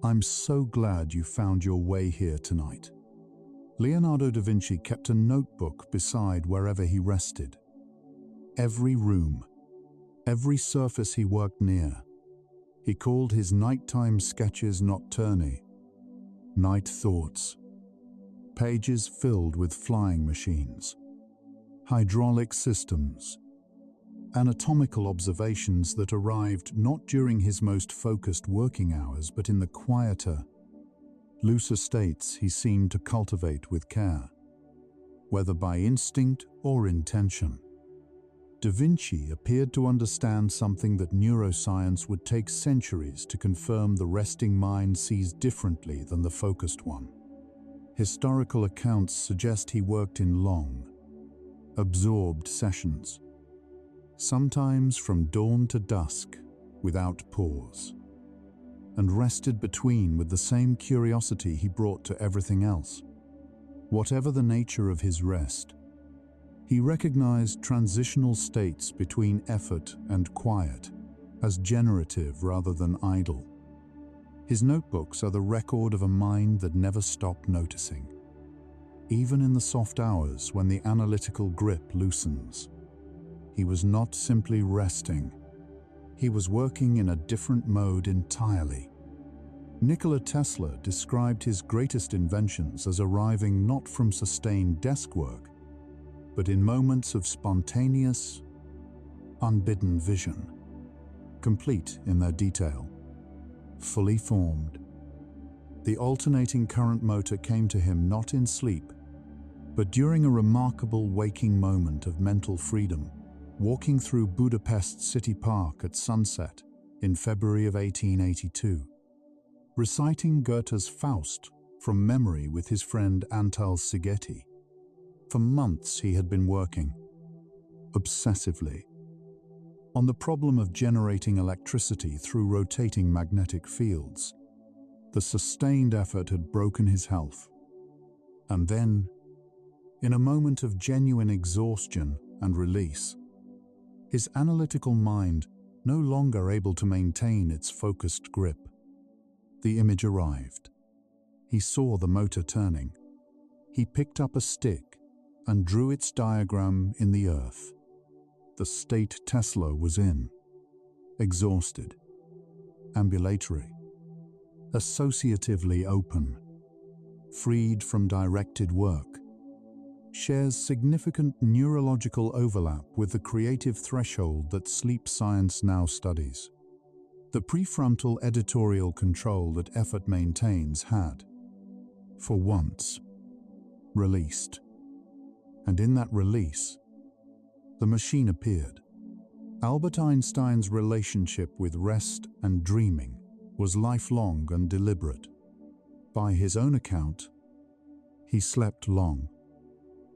I'm so glad you found your way here tonight. Leonardo da Vinci kept a notebook beside wherever he rested. Every room, every surface he worked near, he called his nighttime sketches nocturni, night thoughts, pages filled with flying machines, hydraulic systems, anatomical observations that arrived not during his most focused working hours but in the quieter, looser states he seemed to cultivate with care, whether by instinct or intention. Da Vinci appeared to understand something that neuroscience would take centuries to confirm. The resting mind sees differently than the focused one. Historical accounts suggest he worked in long, absorbed sessions, sometimes from dawn to dusk, without pause, and rested between with the same curiosity he brought to everything else. Whatever the nature of his rest, he recognized transitional states between effort and quiet as generative rather than idle. His notebooks are the record of a mind that never stopped noticing, even in the soft hours when the analytical grip loosens. He was not simply resting. He was working in a different mode entirely. Nikola Tesla described his greatest inventions as arriving not from sustained desk work, but in moments of spontaneous, unbidden vision, complete in their detail, fully formed. The alternating current motor came to him not in sleep, but during a remarkable waking moment of mental freedom, walking through Budapest's city park at sunset in February of 1882, reciting Goethe's Faust from memory with his friend Antal Szigeti. For months he had been working, obsessively, on the problem of generating electricity through rotating magnetic fields. The sustained effort had broken his health. And then, in a moment of genuine exhaustion and release, his analytical mind no longer able to maintain its focused grip, the image arrived. He saw the motor turning. He picked up a stick and drew its diagram in the earth. The state Tesla was in: exhausted, ambulatory, associatively open, freed from directed work, shares significant neurological overlap with the creative threshold that sleep science now studies. The prefrontal editorial control that effort maintains had, for once, released. And in that release, the machine appeared. Albert Einstein's relationship with rest and dreaming was lifelong and deliberate. By his own account, he slept long.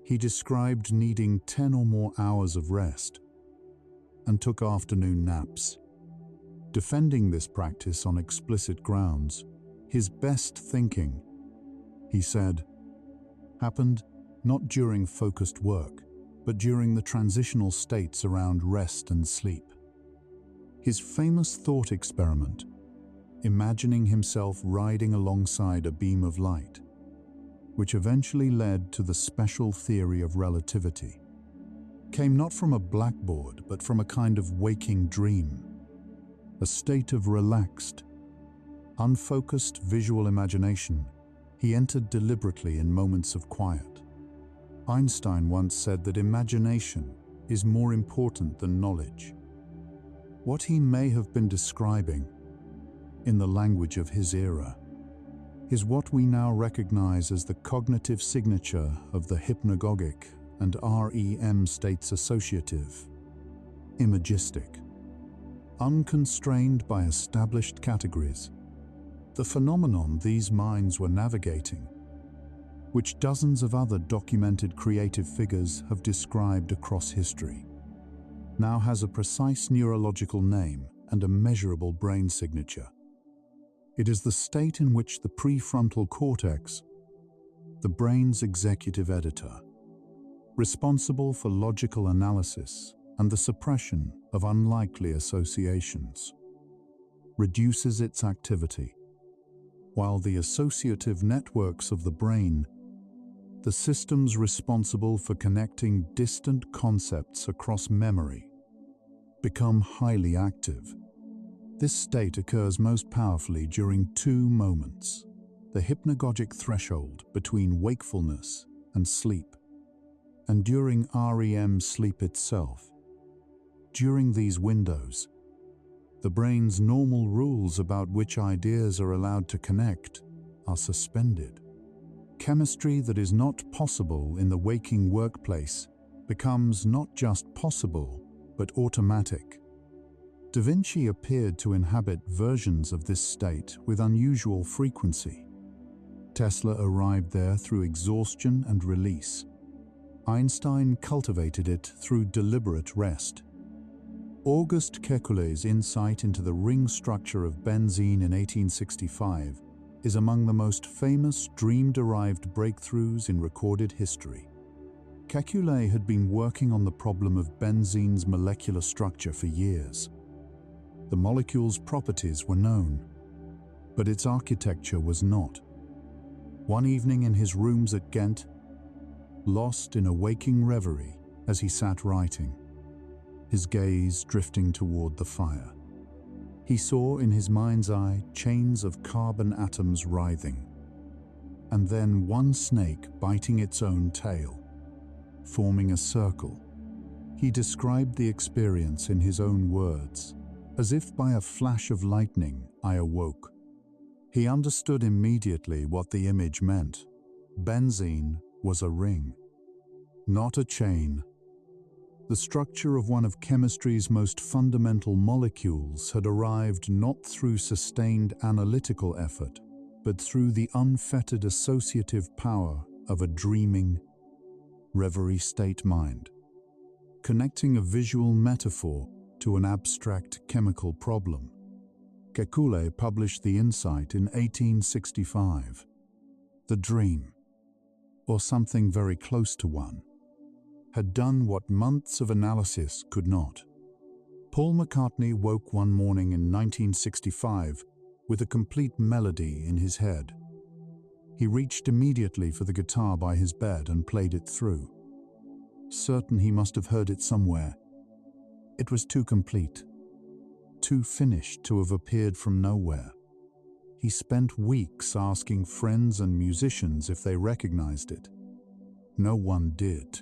He described needing 10 or more hours of rest and took afternoon naps. Defending this practice on explicit grounds, his best thinking, he said, happened not during focused work, but during the transitional states around rest and sleep. His famous thought experiment, imagining himself riding alongside a beam of light, which eventually led to the special theory of relativity, came not from a blackboard, but from a kind of waking dream, a state of relaxed, unfocused visual imagination he entered deliberately in moments of quiet. Einstein once said that imagination is more important than knowledge. What he may have been describing, in the language of his era, is what we now recognize as the cognitive signature of the hypnagogic and REM states: associative, imagistic, unconstrained by established categories. The phenomenon these minds were navigating, which dozens of other documented creative figures have described across history, now has a precise neurological name and a measurable brain signature. It is the state in which the prefrontal cortex, the brain's executive editor, responsible for logical analysis and the suppression of unlikely associations, reduces its activity. while the associative networks of the brain, the systems responsible for connecting distant concepts across memory, become highly active. This state occurs most powerfully during two moments: the hypnagogic threshold between wakefulness and sleep, and during REM sleep itself. During these windows, the brain's normal rules about which ideas are allowed to connect are suspended. Chemistry that is not possible in the waking workplace becomes not just possible, but automatic. Da Vinci appeared to inhabit versions of this state with unusual frequency. Tesla arrived there through exhaustion and release. Einstein cultivated it through deliberate rest. Auguste Kekulé's insight into the ring structure of benzene in 1865 is among the most famous dream-derived breakthroughs in recorded history. Kekulé had been working on the problem of benzene's molecular structure for years. The molecule's properties were known, but its architecture was not. One evening in his rooms at Ghent, lost in a waking reverie as he sat writing, his gaze drifting toward the fire, he saw in his mind's eye chains of carbon atoms writhing, and then one snake biting its own tail, forming a circle. He described the experience in his own words: "As if by a flash of lightning, I awoke." He understood immediately what the image meant. Benzene was a ring, not a chain. The structure of one of chemistry's most fundamental molecules had arrived not through sustained analytical effort, but through the unfettered associative power of a dreaming, reverie state mind, connecting a visual metaphor to an abstract chemical problem. Kekulé published the insight in 1865. The dream, or something very close to one, had done what months of analysis could not. Paul McCartney woke one morning in 1965 with a complete melody in his head. He reached immediately for the guitar by his bed and played it through, certain he must have heard it somewhere. It was too complete, too finished to have appeared from nowhere. He spent weeks asking friends and musicians if they recognized it. No one did.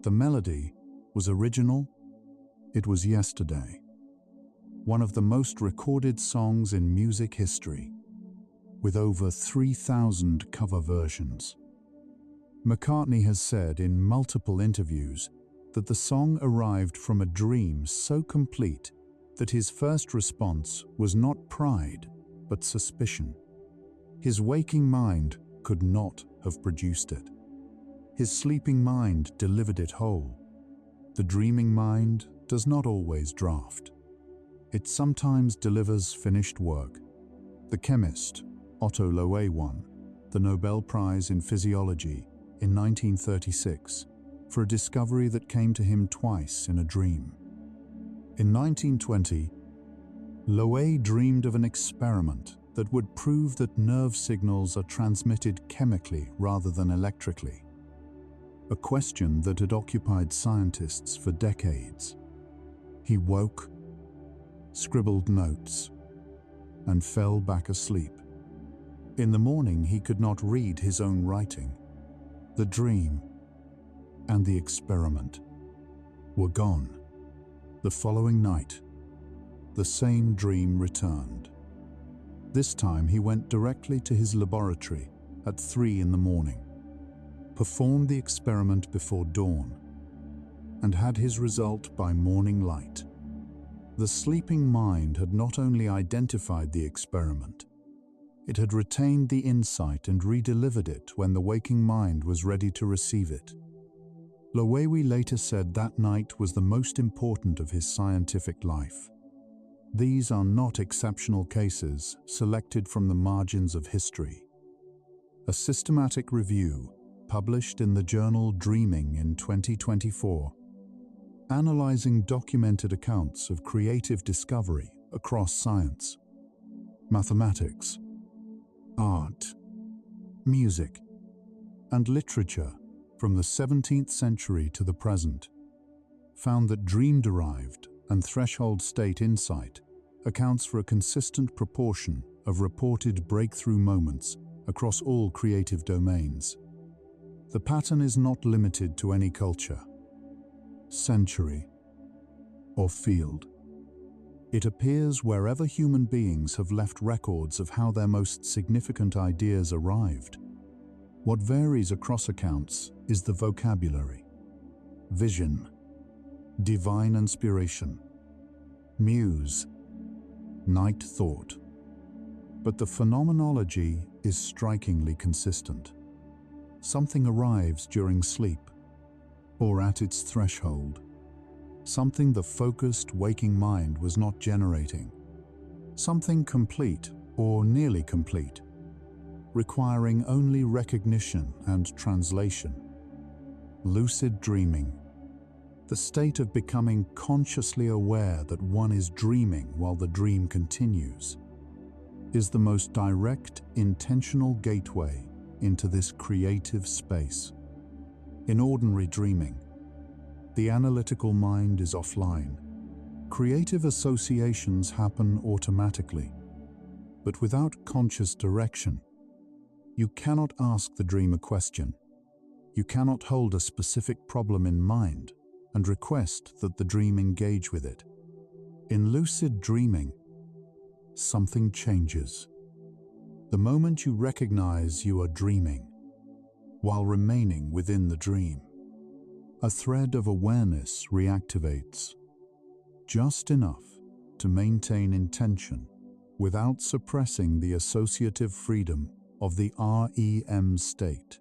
The melody was original. It was yesterday. One of the most recorded songs in music history, with over 3,000 cover versions. McCartney has said in multiple interviews that the song arrived from a dream so complete that his first response was not pride, but suspicion. His waking mind could not have produced it. His sleeping mind delivered it whole. The dreaming mind does not always draft. It sometimes delivers finished work. The chemist, Otto Loé, won the Nobel Prize in Physiology in 1936 for a discovery that came to him twice in a dream. In 1920, Loé dreamed of an experiment that would prove that nerve signals are transmitted chemically rather than electrically, a question that had occupied scientists for decades. He woke, scribbled notes, and fell back asleep. In the morning, he could not read his own writing. The dream and the experiment were gone. The following night, the same dream returned. This time, he went directly to his laboratory at 3 in the morning, performed the experiment before dawn, and had his result by morning light. The sleeping mind had not only identified the experiment, it had retained the insight and redelivered it when the waking mind was ready to receive it. Loewi later said that night was the most important of his scientific life. These are not exceptional cases selected from the margins of history. A systematic review published in the journal Dreaming in 2024, analyzing documented accounts of creative discovery across science, mathematics, music, and literature from the 17th century to the present found that dream-derived and threshold state insight accounts for a consistent proportion of reported breakthrough moments across all creative domains. The pattern is not limited to any culture, century, or field. It appears wherever human beings have left records of how their most significant ideas arrived. What varies across accounts is the vocabulary: vision, divine inspiration, muse, night thought. But the phenomenology is strikingly consistent. Something arrives during sleep, or at its threshold. Something the focused waking mind was not generating. Something complete or nearly complete, requiring only recognition and translation. Lucid dreaming, the state of becoming consciously aware that one is dreaming while the dream continues, is the most direct, intentional gateway into this creative space. In ordinary dreaming, the analytical mind is offline. Creative associations happen automatically, but without conscious direction. You cannot ask the dream a question. You cannot hold a specific problem in mind and request that the dream engage with it. In lucid dreaming, something changes. The moment you recognize you are dreaming, while remaining within the dream, a thread of awareness reactivates, just enough to maintain intention without suppressing the associative freedom of the REM state.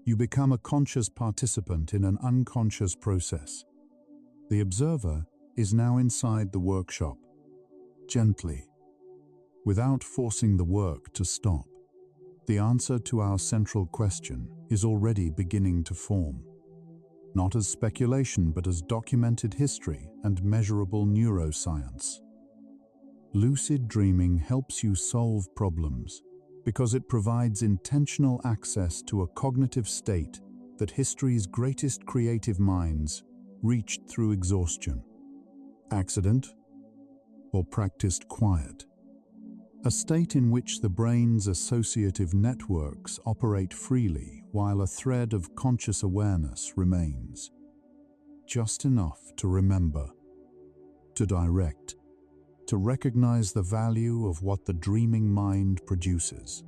You become a conscious participant in an unconscious process. The observer is now inside the workshop, gently, without forcing the work to stop. The answer to our central question is already beginning to form, not as speculation but as documented history and measurable neuroscience. Lucid dreaming helps you solve problems because it provides intentional access to a cognitive state that history's greatest creative minds reached through exhaustion, accident, or practiced quiet. A state in which the brain's associative networks operate freely while a thread of conscious awareness remains. Just enough to remember, to direct, to recognize the value of what the dreaming mind produces.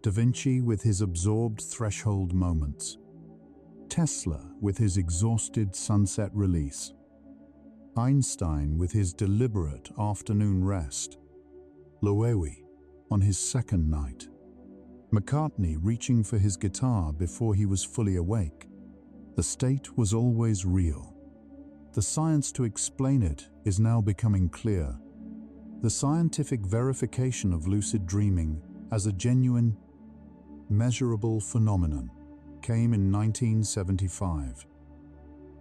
Da Vinci with his absorbed threshold moments, Tesla with his exhausted sunset release, Einstein with his deliberate afternoon rest, Loewe on his second night, McCartney reaching for his guitar before he was fully awake. The state was always real. The science to explain it is now becoming clear. The scientific verification of lucid dreaming as a genuine, measurable phenomenon came in 1975.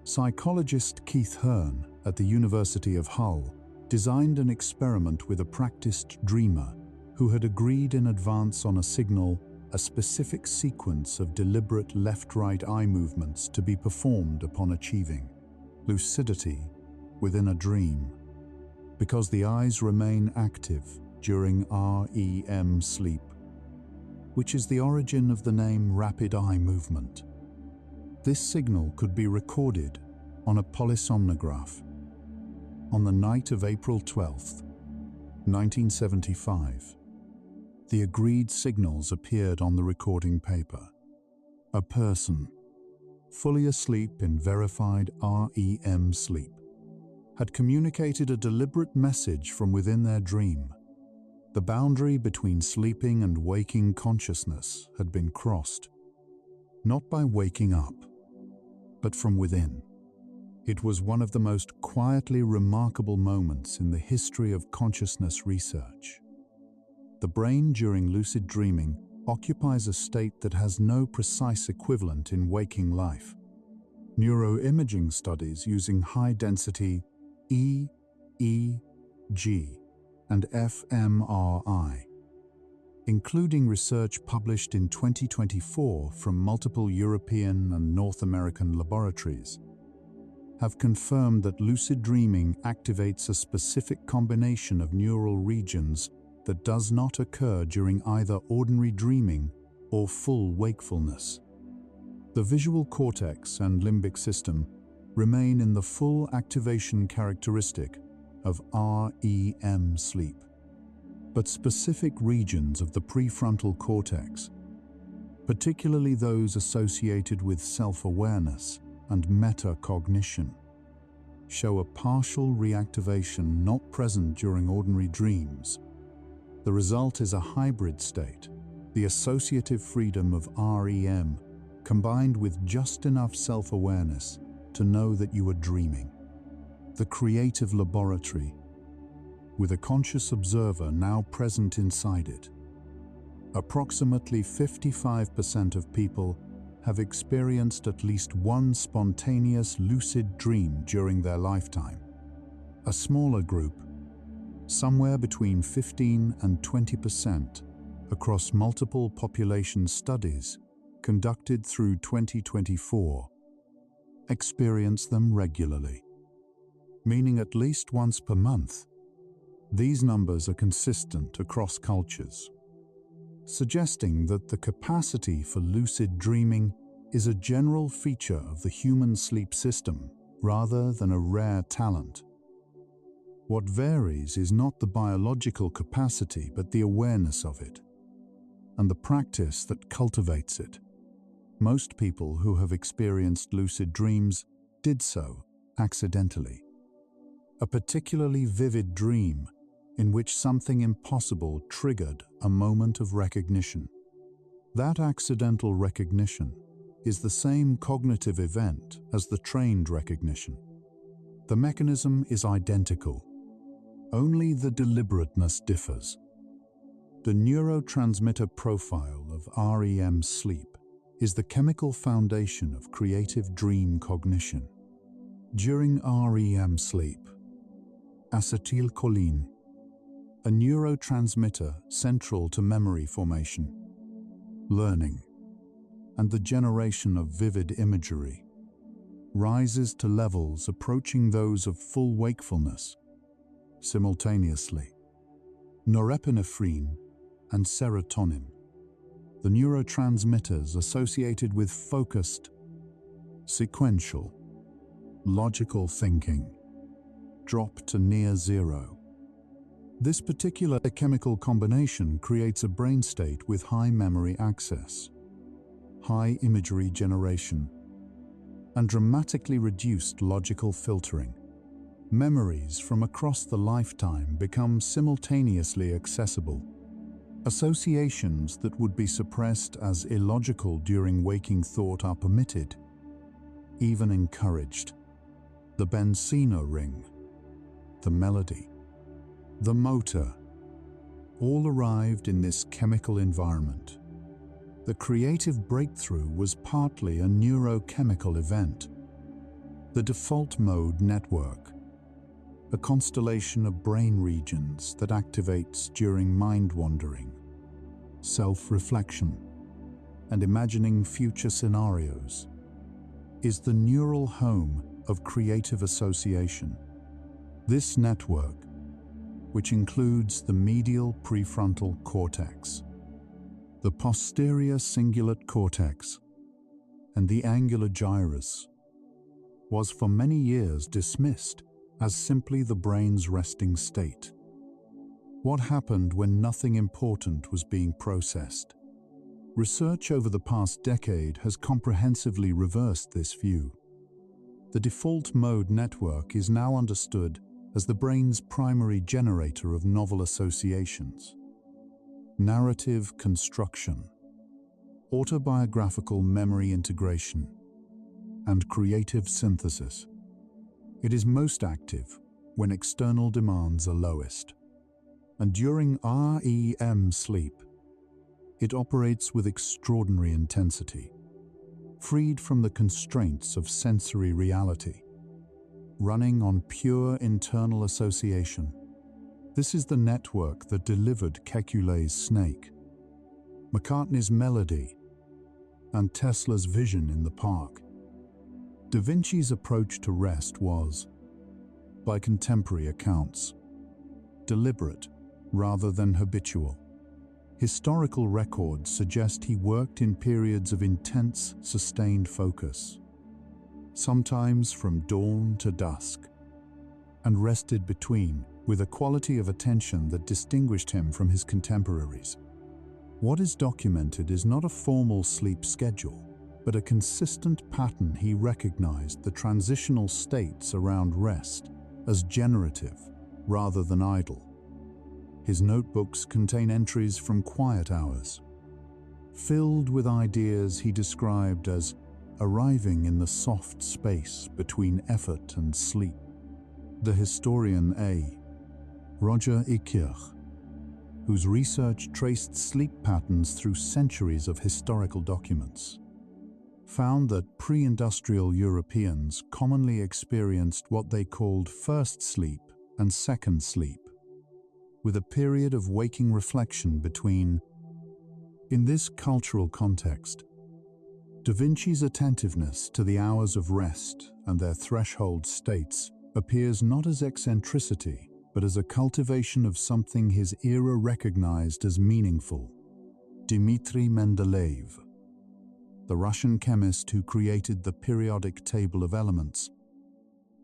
Psychologist Keith Hearn at the University of Hull designed an experiment with a practiced dreamer who had agreed in advance on a signal, a specific sequence of deliberate left-right eye movements to be performed upon achieving lucidity within a dream, because the eyes remain active during REM sleep, which is the origin of the name rapid eye movement. This signal could be recorded on a polysomnograph. On the night of April 12, 1975, the agreed signals appeared on the recording paper. A person, fully asleep in verified REM sleep, had communicated a deliberate message from within their dream. The boundary between sleeping and waking consciousness had been crossed, not by waking up, but from within. It was one of the most quietly remarkable moments in the history of consciousness research. The brain during lucid dreaming occupies a state that has no precise equivalent in waking life. Neuroimaging studies using high-density EEG and fMRI including research published in 2024 from multiple European and North American laboratories, have confirmed that lucid dreaming activates a specific combination of neural regions that does not occur during either ordinary dreaming or full wakefulness. The visual cortex and limbic system remain in the full activation characteristic of REM sleep, but specific regions of the prefrontal cortex, particularly those associated with self-awareness and metacognition, show a partial reactivation not present during ordinary dreams. The result is a hybrid state, the associative freedom of REM combined with just enough self-awareness to know that you are dreaming. The creative laboratory, with a conscious observer now present inside it. Approximately 55% of people have experienced at least one spontaneous lucid dream during their lifetime. A smaller group, somewhere between 15 and 20% across multiple population studies conducted through 2024, experience them regularly, meaning at least once per month. These numbers are consistent across cultures, suggesting that the capacity for lucid dreaming is a general feature of the human sleep system rather than a rare talent. What varies is not the biological capacity but the awareness of it, and the practice that cultivates it. Most people who have experienced lucid dreams did so accidentally. A particularly vivid dream in which something impossible triggered a moment of recognition. That accidental recognition is the same cognitive event as the trained recognition. The mechanism is identical, only the deliberateness differs. The neurotransmitter profile of REM sleep is the chemical foundation of creative dream cognition. During REM sleep, acetylcholine, a neurotransmitter central to memory formation, learning, and the generation of vivid imagery, rises to levels approaching those of full wakefulness. Simultaneously, norepinephrine and serotonin, the neurotransmitters associated with focused, sequential, logical thinking, drop to near zero. This particular chemical combination creates a brain state with high memory access, high imagery generation, and dramatically reduced logical filtering. Memories from across the lifetime become simultaneously accessible. Associations that would be suppressed as illogical during waking thought are permitted, even encouraged. The Benzino ring, the melody, the motor, all arrived in this chemical environment. The creative breakthrough was partly a neurochemical event. The default mode network, a constellation of brain regions that activates during mind-wandering, self-reflection, and imagining future scenarios, is the neural home of creative association. This network, which includes the medial prefrontal cortex, the posterior cingulate cortex, and the angular gyrus, was for many years dismissed as simply the brain's resting state. What happened when nothing important was being processed? Research over the past decade has comprehensively reversed this view. The default mode network is now understood as the brain's primary generator of novel associations, narrative construction, autobiographical memory integration, and creative synthesis. It is most active when external demands are lowest, and during REM sleep, it operates with extraordinary intensity, freed from the constraints of sensory reality, running on pure internal association. This is the network that delivered Kekule's snake, McCartney's melody, and Tesla's vision in the park. Da Vinci's approach to rest was, by contemporary accounts, deliberate rather than habitual. Historical records suggest he worked in periods of intense, sustained focus, sometimes from dawn to dusk, and rested between with a quality of attention that distinguished him from his contemporaries. What is documented is not a formal sleep schedule, but a consistent pattern. He recognized the transitional states around rest as generative rather than idle. His notebooks contain entries from quiet hours, filled with ideas he described as arriving in the soft space between effort and sleep. The historian A. Roger Ekirch, whose research traced sleep patterns through centuries of historical documents, found that pre-industrial Europeans commonly experienced what they called first sleep and second sleep, with a period of waking reflection between. In this cultural context, Da Vinci's attentiveness to the hours of rest and their threshold states appears not as eccentricity, but as a cultivation of something his era recognized as meaningful. Dmitri Mendeleev, the Russian chemist who created the periodic table of elements,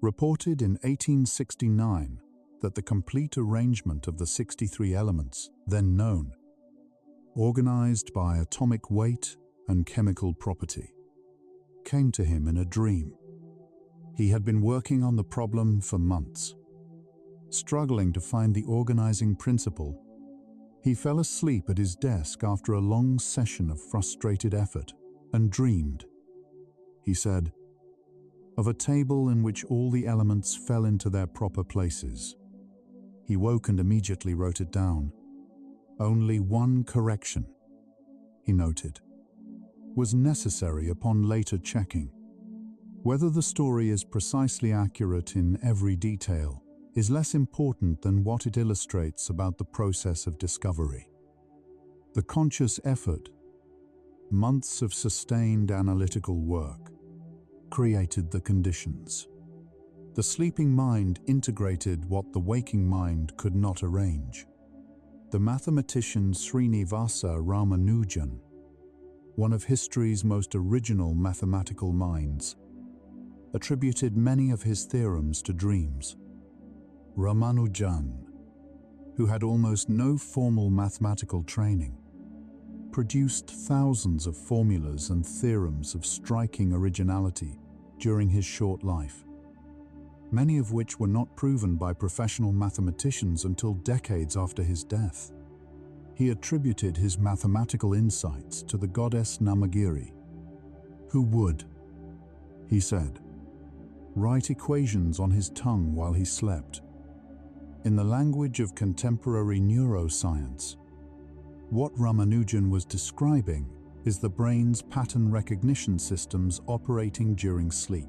reported in 1869 that the complete arrangement of the 63 elements, then known, organized by atomic weight and chemical property, came to him in a dream. He had been working on the problem for months. Struggling to find the organizing principle, he fell asleep at his desk after a long session of frustrated effort and dreamed, he said, of a table in which all the elements fell into their proper places. He woke and immediately wrote it down. Only one correction, he noted, was necessary upon later checking. Whether the story is precisely accurate in every detail is less important than what it illustrates about the process of discovery. The conscious effort, months of sustained analytical work, created the conditions. The sleeping mind integrated what the waking mind could not arrange. The mathematician Srinivasa Ramanujan, one of history's most original mathematical minds, attributed many of his theorems to dreams. Ramanujan, who had almost no formal mathematical training, produced thousands of formulas and theorems of striking originality during his short life, many of which were not proven by professional mathematicians until decades after his death. He attributed his mathematical insights to the goddess Namagiri, who would, he said, write equations on his tongue while he slept. In the language of contemporary neuroscience, what Ramanujan was describing is the brain's pattern recognition systems operating during sleep,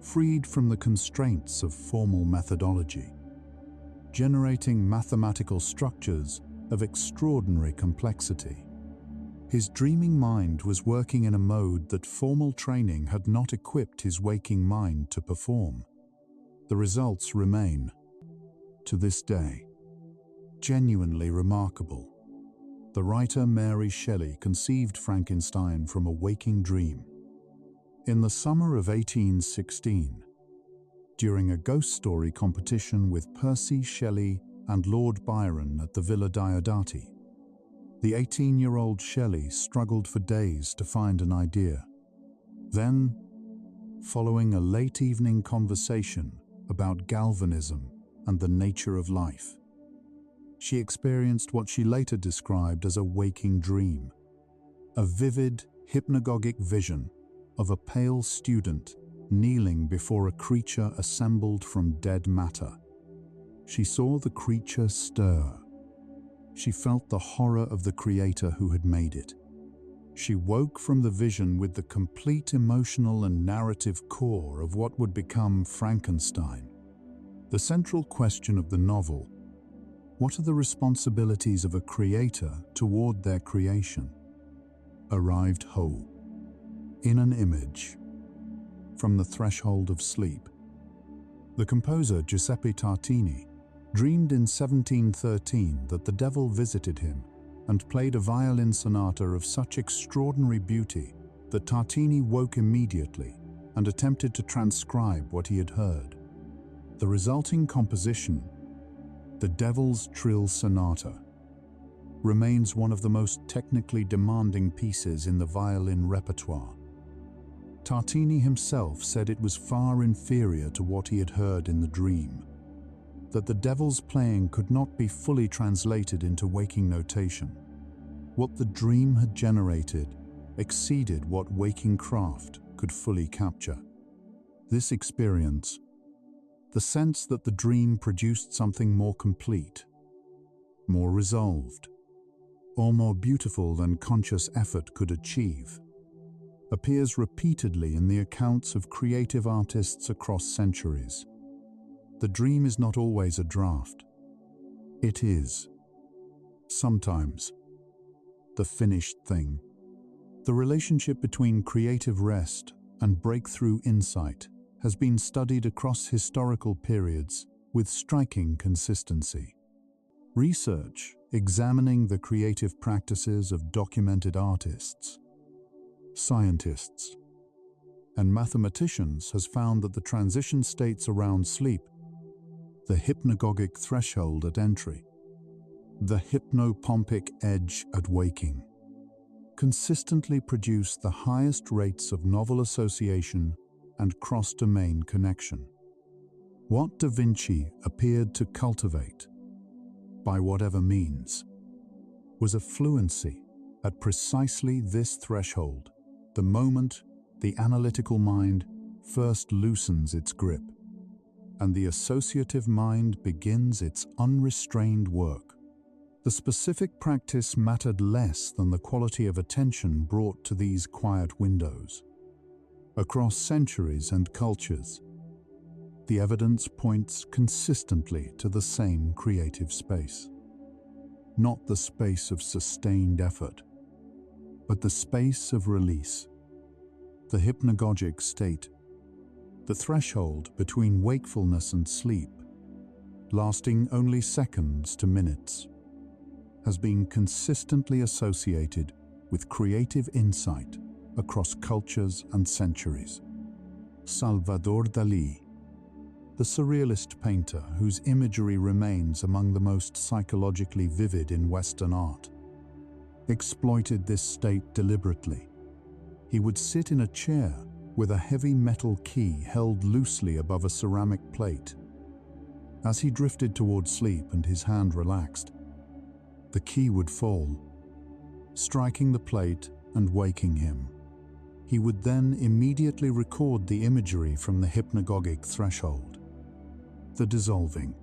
freed from the constraints of formal methodology, generating mathematical structures of extraordinary complexity. His dreaming mind was working in a mode that formal training had not equipped his waking mind to perform. The results remain, to this day, genuinely remarkable. The writer Mary Shelley conceived Frankenstein from a waking dream. In the summer of 1816, during a ghost story competition with Percy Shelley and Lord Byron at the Villa Diodati, the 18-year-old Shelley struggled for days to find an idea. Then, following a late evening conversation about galvanism and the nature of life, she experienced what she later described as a waking dream, a vivid, hypnagogic vision of a pale student kneeling before a creature assembled from dead matter. She saw the creature stir. She felt the horror of the creator who had made it. She woke from the vision with the complete emotional and narrative core of what would become Frankenstein. The central question of the novel What are the responsibilities of a creator toward their creation? Arrived whole, in an image, from the threshold of sleep. The composer Giuseppe Tartini dreamed in 1713 that the devil visited him and played a violin sonata of such extraordinary beauty that Tartini woke immediately and attempted to transcribe what he had heard. The resulting composition, The Devil's Trill Sonata, remains one of the most technically demanding pieces in the violin repertoire. Tartini himself said it was far inferior to what he had heard in the dream, that the devil's playing could not be fully translated into waking notation. What the dream had generated exceeded what waking craft could fully capture. This experience, the sense that the dream produced something more complete, more resolved, or more beautiful than conscious effort could achieve, appears repeatedly in the accounts of creative artists across centuries. The dream is not always a draft. It is, sometimes, the finished thing. The relationship between creative rest and breakthrough insight has been studied across historical periods with striking consistency. Research examining the creative practices of documented artists, scientists, and mathematicians has found that the transition states around sleep, the hypnagogic threshold at entry, the hypnopompic edge at waking, consistently produce the highest rates of novel association and cross-domain connection. What Da Vinci appeared to cultivate, by whatever means, was a fluency at precisely this threshold, the moment the analytical mind first loosens its grip, and the associative mind begins its unrestrained work. The specific practice mattered less than the quality of attention brought to these quiet windows. Across centuries and cultures, the evidence points consistently to the same creative space. Not the space of sustained effort, but the space of release, the hypnagogic state, the threshold between wakefulness and sleep, lasting only seconds to minutes, has been consistently associated with creative insight across cultures and centuries. Salvador Dalí, the surrealist painter whose imagery remains among the most psychologically vivid in Western art, exploited this state deliberately. He would sit in a chair with a heavy metal key held loosely above a ceramic plate. As he drifted toward sleep and his hand relaxed, the key would fall, striking the plate and waking him. He would then immediately record the imagery from the hypnagogic threshold, the dissolving,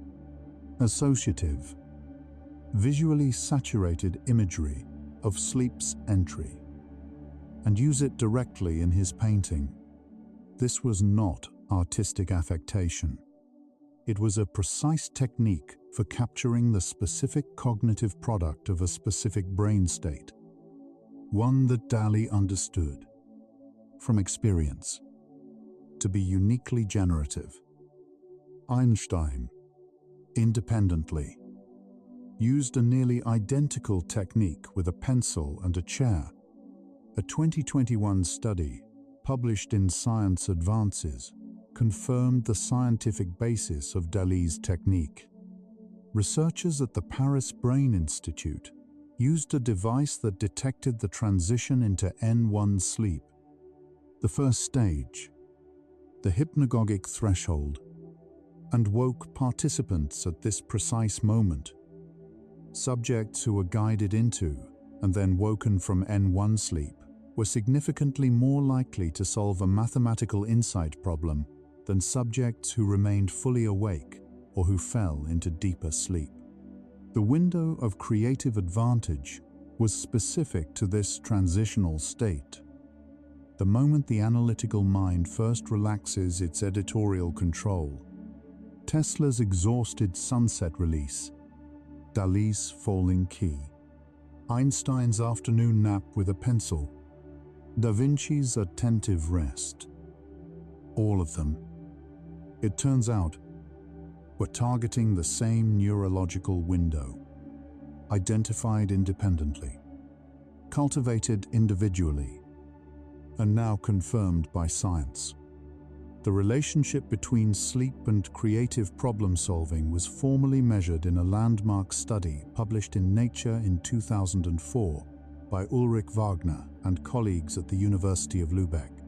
associative, visually saturated imagery of sleep's entry, and use it directly in his painting. This was not artistic affectation. It was a precise technique for capturing the specific cognitive product of a specific brain state, one that Dalí understood, from experience, to be uniquely generative. Einstein, independently, used a nearly identical technique with a pencil and a chair. A 2021 study, published in Science Advances, confirmed the scientific basis of Dalí's technique. Researchers at the Paris Brain Institute used a device that detected the transition into N1 sleep, the first stage, the hypnagogic threshold, and woke participants at this precise moment. Subjects who were guided into and then woken from N1 sleep were significantly more likely to solve a mathematical insight problem than subjects who remained fully awake or who fell into deeper sleep. The window of creative advantage was specific to this transitional state. The moment the analytical mind first relaxes its editorial control, Tesla's exhausted sunset release, Dali's falling key, Einstein's afternoon nap with a pencil, Da Vinci's attentive rest. All of them, it turns out, were targeting the same neurological window, identified independently, cultivated individually, and now confirmed by science. The relationship between sleep and creative problem-solving was formally measured in a landmark study published in Nature in 2004 by Ulrich Wagner and colleagues at the University of Lübeck.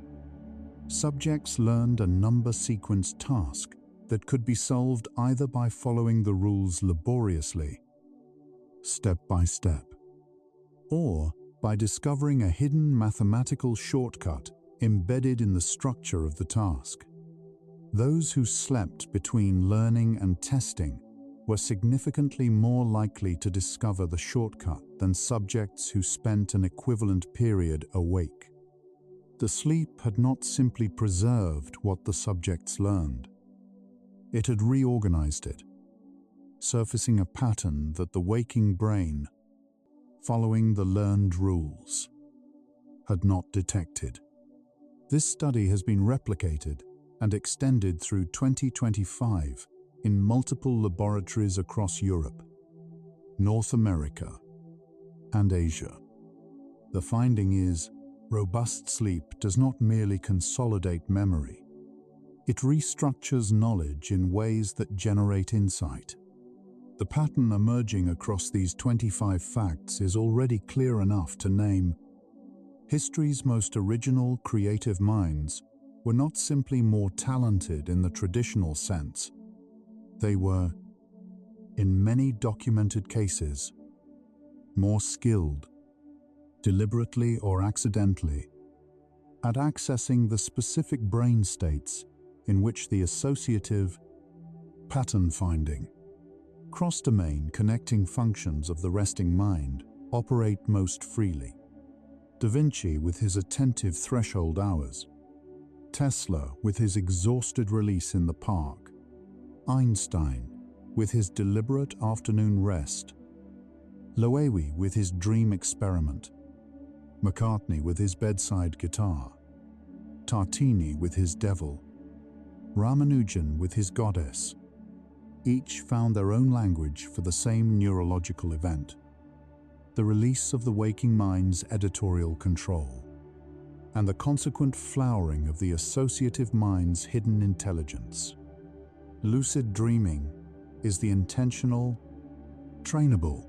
Subjects learned a number sequence task that could be solved either by following the rules laboriously, step by step, or by discovering a hidden mathematical shortcut embedded in the structure of the task. Those who slept between learning and testing were significantly more likely to discover the shortcut than subjects who spent an equivalent period awake. The sleep had not simply preserved what the subjects learned. It had reorganized it, surfacing a pattern that the waking brain, following the learned rules, had not detected. This study has been replicated and extended through 2025 in multiple laboratories across Europe, North America, and Asia. The finding is, robust sleep does not merely consolidate memory. It restructures knowledge in ways that generate insight. The pattern emerging across these 25 facts is already clear enough to name: history's most original creative minds were not simply more talented in the traditional sense. They were, in many documented cases, more skilled, deliberately or accidentally, at accessing the specific brain states in which the associative, pattern-finding, cross-domain connecting functions of the resting mind operate most freely. Da Vinci with his attentive threshold hours, Tesla with his exhausted release in the park, Einstein with his deliberate afternoon rest, Loewy with his dream experiment, McCartney with his bedside guitar, Tartini with his devil, Ramanujan with his goddess. Each found their own language for the same neurological event: the release of the waking mind's editorial control, and the consequent flowering of the associative mind's hidden intelligence. Lucid dreaming is the intentional, trainable,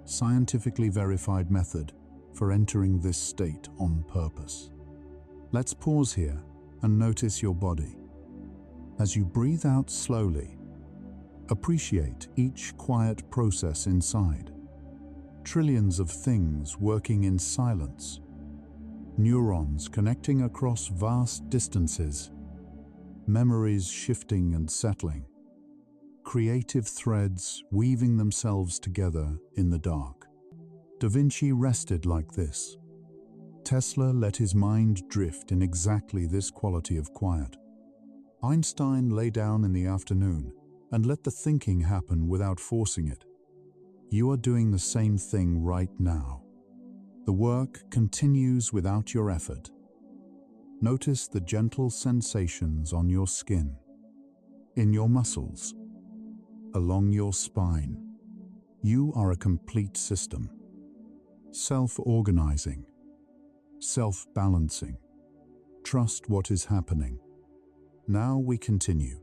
scientifically verified method for entering this state on purpose. Let's pause here and notice your body. As you breathe out slowly, appreciate each quiet process inside. Trillions of things working in silence. Neurons connecting across vast distances. Memories shifting and settling. Creative threads weaving themselves together in the dark. Da Vinci rested like this. Tesla let his mind drift in exactly this quality of quiet. Einstein lay down in the afternoon and let the thinking happen without forcing it. You are doing the same thing right now. The work continues without your effort. Notice the gentle sensations on your skin, in your muscles, along your spine. You are a complete system, self-organizing, self-balancing. Trust what is happening. Now we continue.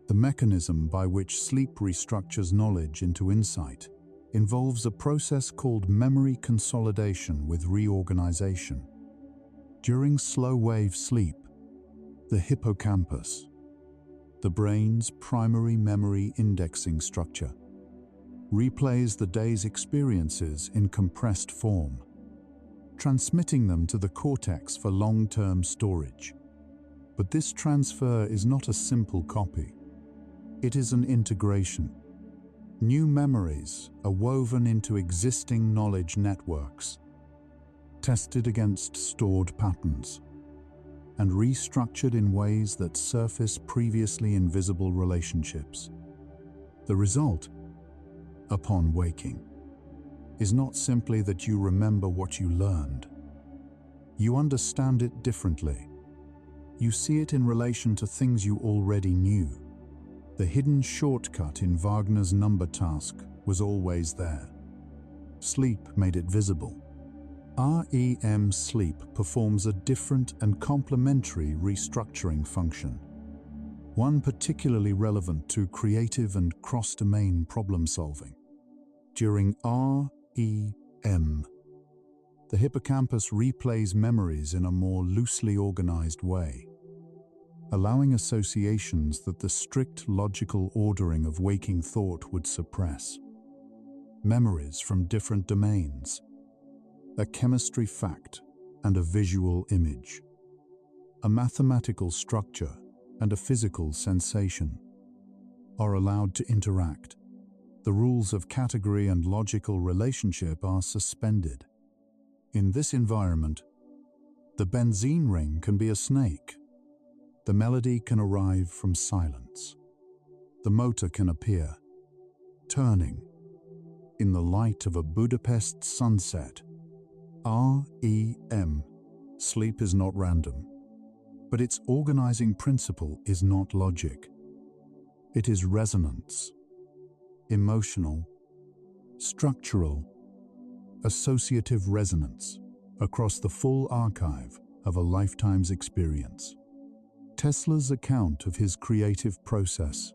The mechanism by which sleep restructures knowledge into insight involves a process called memory consolidation with reorganization. During slow-wave sleep, the hippocampus, the brain's primary memory indexing structure, replays the day's experiences in compressed form, transmitting them to the cortex for long-term storage. But this transfer is not a simple copy. It is an integration. New memories are woven into existing knowledge networks, tested against stored patterns, and restructured in ways that surface previously invisible relationships. The result? upon waking is not simply that you remember what you learned. You understand it differently. You see it in relation to things you already knew. The hidden shortcut in Wagner's number task was always there. Sleep made it visible. REM sleep performs a different and complementary restructuring function, one particularly relevant to creative and cross-domain problem-solving. During REM, the hippocampus replays memories in a more loosely organized way, allowing associations that the strict logical ordering of waking thought would suppress. Memories from different domains, a chemistry fact and a visual image, a mathematical structure and a physical sensation, are allowed to interact. The rules of category and logical relationship are suspended. In this environment, the benzene ring can be a snake. The melody can arrive from silence. The motor can appear, turning, in the light of a Budapest sunset. REM, sleep is not random, but its organizing principle is not logic. It is resonance, emotional, structural, associative resonance across the full archive of a lifetime's experience. Tesla's account of his creative process,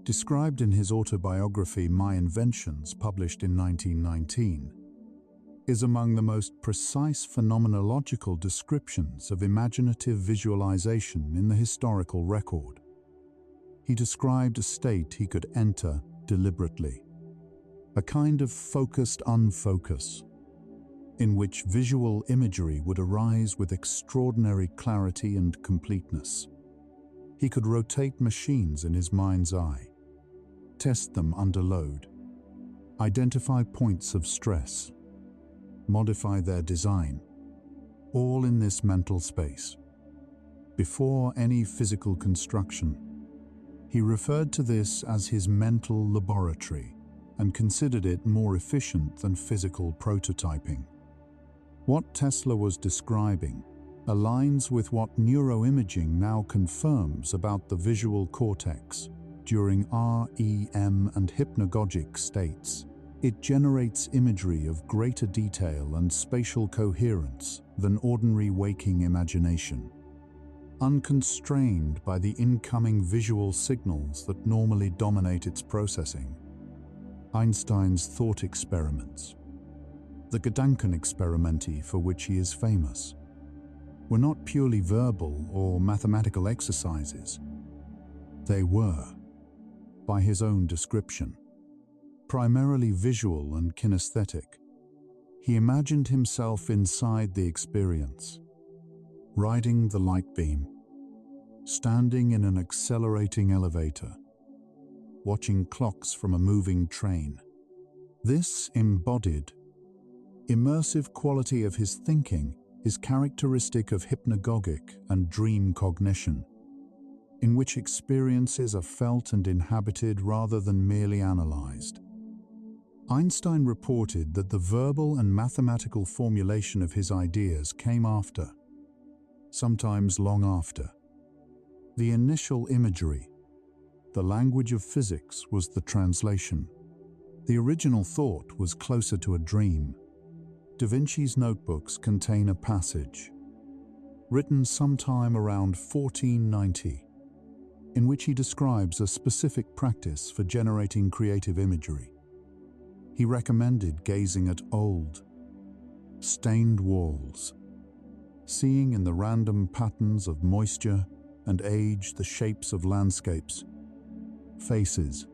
described in his autobiography My Inventions, published in 1919, is among the most precise phenomenological descriptions of imaginative visualization in the historical record. He described a state he could enter deliberately, a kind of focused unfocus, in which visual imagery would arise with extraordinary clarity and completeness. He could rotate machines in his mind's eye, test them under load, identify points of stress, modify their design, all in this mental space. Before any physical construction, he referred to this as his mental laboratory and considered it more efficient than physical prototyping. What Tesla was describing aligns with what neuroimaging now confirms about the visual cortex during REM and hypnagogic states. It generates imagery of greater detail and spatial coherence than ordinary waking imagination, unconstrained by the incoming visual signals that normally dominate its processing. Einstein's thought experiments, the Gedankenexperimenti for which he is famous, were not purely verbal or mathematical exercises. They were, by his own description, primarily visual and kinesthetic. He imagined himself inside the experience, riding the light beam, standing in an accelerating elevator, watching clocks from a moving train. This embodied, immersive quality of his thinking is characteristic of hypnagogic and dream cognition, in which experiences are felt and inhabited rather than merely analyzed. Einstein reported that the verbal and mathematical formulation of his ideas came after, sometimes long after. The initial imagery, the language of physics, was the translation. The original thought was closer to a dream. Da Vinci's notebooks contain a passage, written sometime around 1490, in which he describes a specific practice for generating creative imagery. He recommended gazing at old, stained walls, seeing in the random patterns of moisture and age the shapes of landscapes, faces,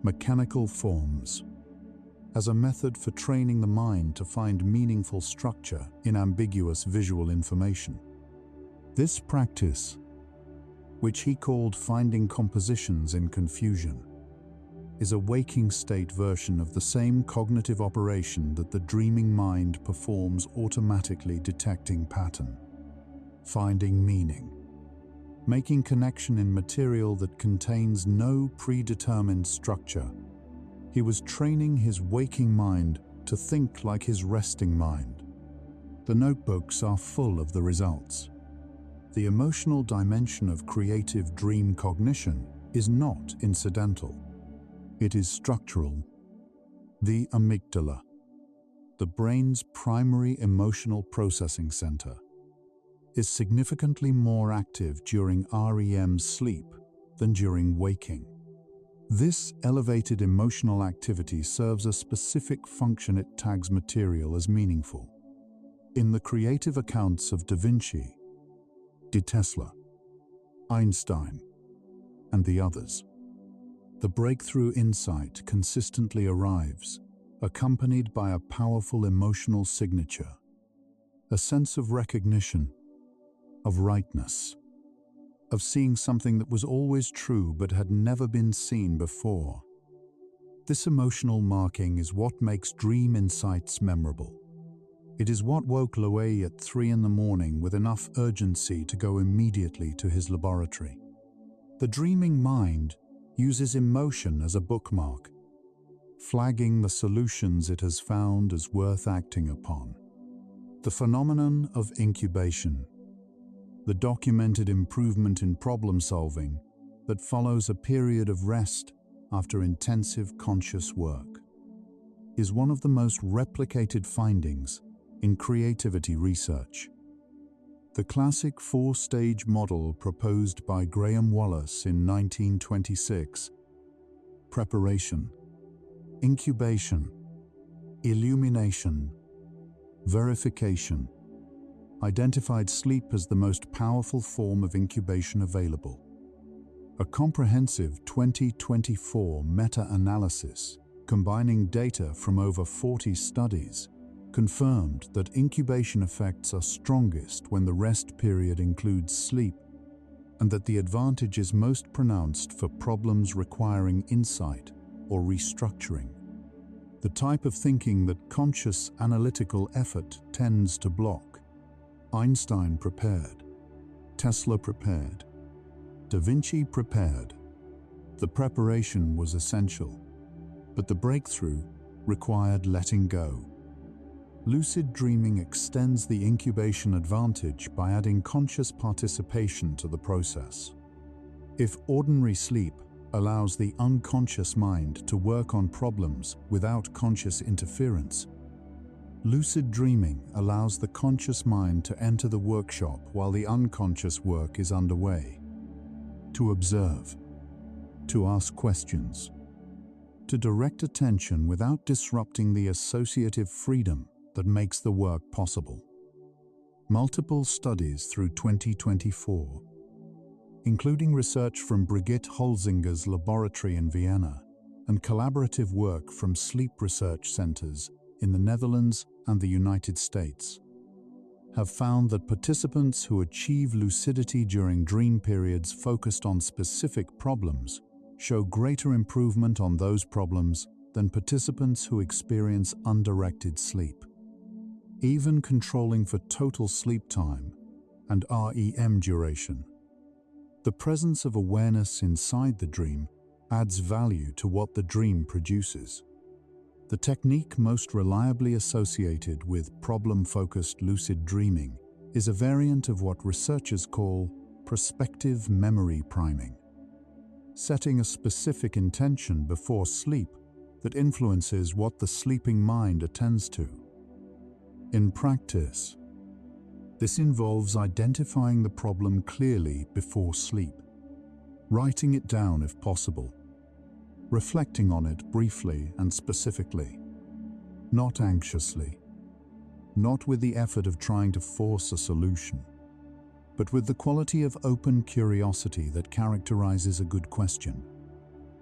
mechanical forms, as a method for training the mind to find meaningful structure in ambiguous visual information. This practice, which he called finding compositions in confusion, is a waking state version of the same cognitive operation that the dreaming mind performs, automatically detecting pattern, finding meaning, making connection in material that contains no predetermined structure, He was training his waking mind to think like his resting mind. The notebooks are full of the results. The emotional dimension of creative dream cognition is not incidental. It is structural. The amygdala, the brain's primary emotional processing center, is significantly more active during REM sleep than during waking. This elevated emotional activity serves a specific function. It tags material as meaningful. In the creative accounts of Da Vinci, Tesla, Einstein, and the others, the breakthrough insight consistently arrives, accompanied by a powerful emotional signature, a sense of recognition, of rightness, of seeing something that was always true but had never been seen before. This emotional marking is what makes dream insights memorable. It is what woke Loewy at 3 a.m. with enough urgency to go immediately to his laboratory. The dreaming mind uses emotion as a bookmark, flagging the solutions it has found as worth acting upon. The phenomenon of incubation, the documented improvement in problem solving that follows a period of rest after intensive conscious work, is one of the most replicated findings in creativity research. The classic 4-stage model proposed by Graham Wallace in 1926, preparation, incubation, illumination, verification, identified sleep as the most powerful form of incubation available. A comprehensive 2024 meta-analysis combining data from over 40 studies confirmed that incubation effects are strongest when the rest period includes sleep, and that the advantage is most pronounced for problems requiring insight or restructuring, the type of thinking that conscious analytical effort tends to block. Einstein prepared, Tesla prepared, Da Vinci prepared. The preparation was essential, but the breakthrough required letting go. Lucid dreaming extends the incubation advantage by adding conscious participation to the process. If ordinary sleep allows the unconscious mind to work on problems without conscious interference, lucid dreaming allows the conscious mind to enter the workshop while the unconscious work is underway, to observe, to ask questions, to direct attention without disrupting the associative freedom that makes the work possible. Multiple studies through 2024, including research from Brigitte Holzinger's laboratory in Vienna and collaborative work from sleep research centers in the Netherlands and the United States, have found that participants who achieve lucidity during dream periods focused on specific problems show greater improvement on those problems than participants who experience undirected sleep. Even controlling for total sleep time and REM duration, the presence of awareness inside the dream adds value to what the dream produces. The technique most reliably associated with problem-focused lucid dreaming is a variant of what researchers call prospective memory priming, setting a specific intention before sleep that influences what the sleeping mind attends to. In practice, this involves identifying the problem clearly before sleep, writing it down if possible, reflecting on it briefly and specifically, not anxiously, not with the effort of trying to force a solution, but with the quality of open curiosity that characterizes a good question.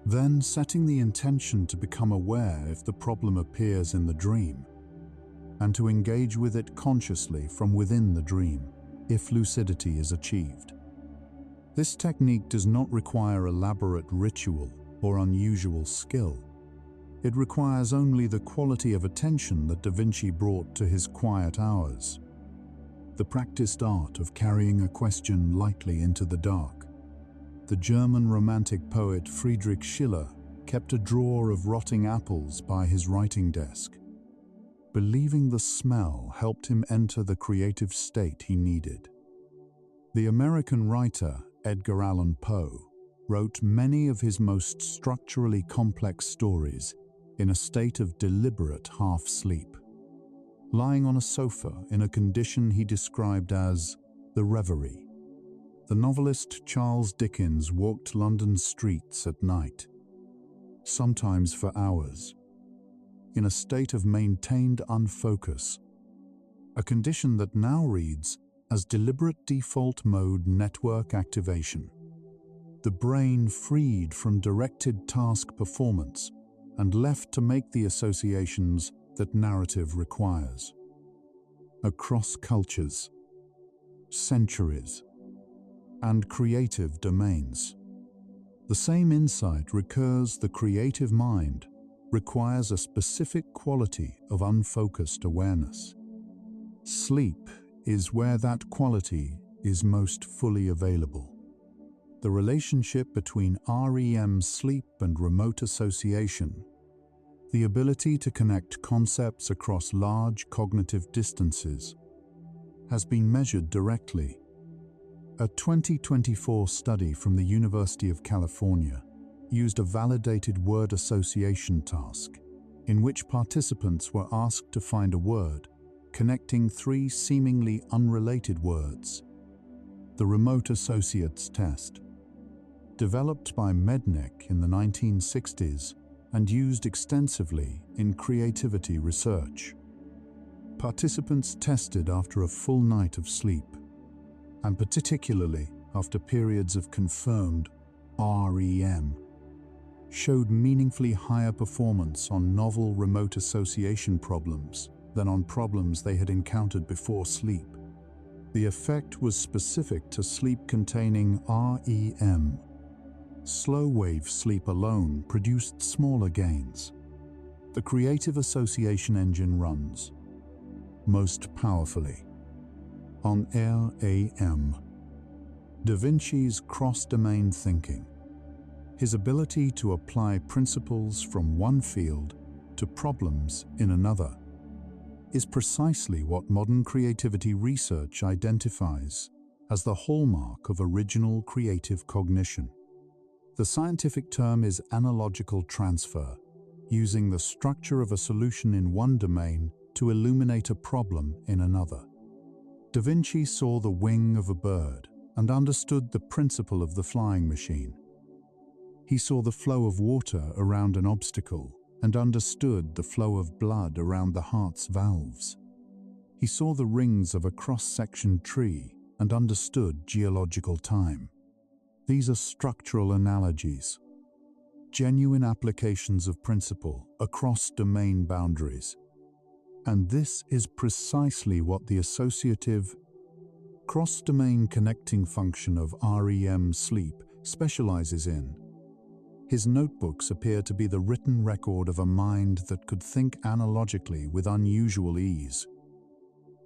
Then setting the intention to become aware if the problem appears in the dream, and to engage with it consciously from within the dream, if lucidity is achieved. This technique does not require elaborate ritual or unusual skill. It requires only the quality of attention that Da Vinci brought to his quiet hours, the practiced art of carrying a question lightly into the dark. The German Romantic poet Friedrich Schiller kept a drawer of rotting apples by his writing desk, believing the smell helped him enter the creative state he needed. The American writer Edgar Allan Poe wrote many of his most structurally complex stories in a state of deliberate half-sleep, lying on a sofa in a condition he described as the reverie. The novelist Charles Dickens walked London streets at night, sometimes for hours, in a state of maintained unfocus, a condition that now reads as deliberate default mode network activation. The brain freed from directed task performance and left to make the associations that narrative requires. Across cultures, centuries, and creative domains, the same insight recurs. The creative mind requires a specific quality of unfocused awareness. Sleep is where that quality is most fully available. The relationship between REM sleep and remote association, the ability to connect concepts across large cognitive distances, has been measured directly. A 2024 study from the University of California used a validated word association task in which participants were asked to find a word connecting three seemingly unrelated words. The Remote Associates Test, developed by Mednick in the 1960s and used extensively in creativity research. Participants tested after a full night of sleep, and particularly after periods of confirmed REM, showed meaningfully higher performance on novel remote association problems than on problems they had encountered before sleep. The effect was specific to sleep containing REM. Slow-wave sleep alone produced smaller gains. The creative association engine runs most powerfully on RAM. Da Vinci's cross-domain thinking, his ability to apply principles from one field to problems in another, is precisely what modern creativity research identifies as the hallmark of original creative cognition. The scientific term is analogical transfer, using the structure of a solution in one domain to illuminate a problem in another. Da Vinci saw the wing of a bird and understood the principle of the flying machine. He saw the flow of water around an obstacle and understood the flow of blood around the heart's valves. He saw the rings of a cross-sectioned tree and understood geological time. These are structural analogies, genuine applications of principle across domain boundaries. And this is precisely what the associative, cross-domain connecting function of REM sleep specializes in. His notebooks appear to be the written record of a mind that could think analogically with unusual ease,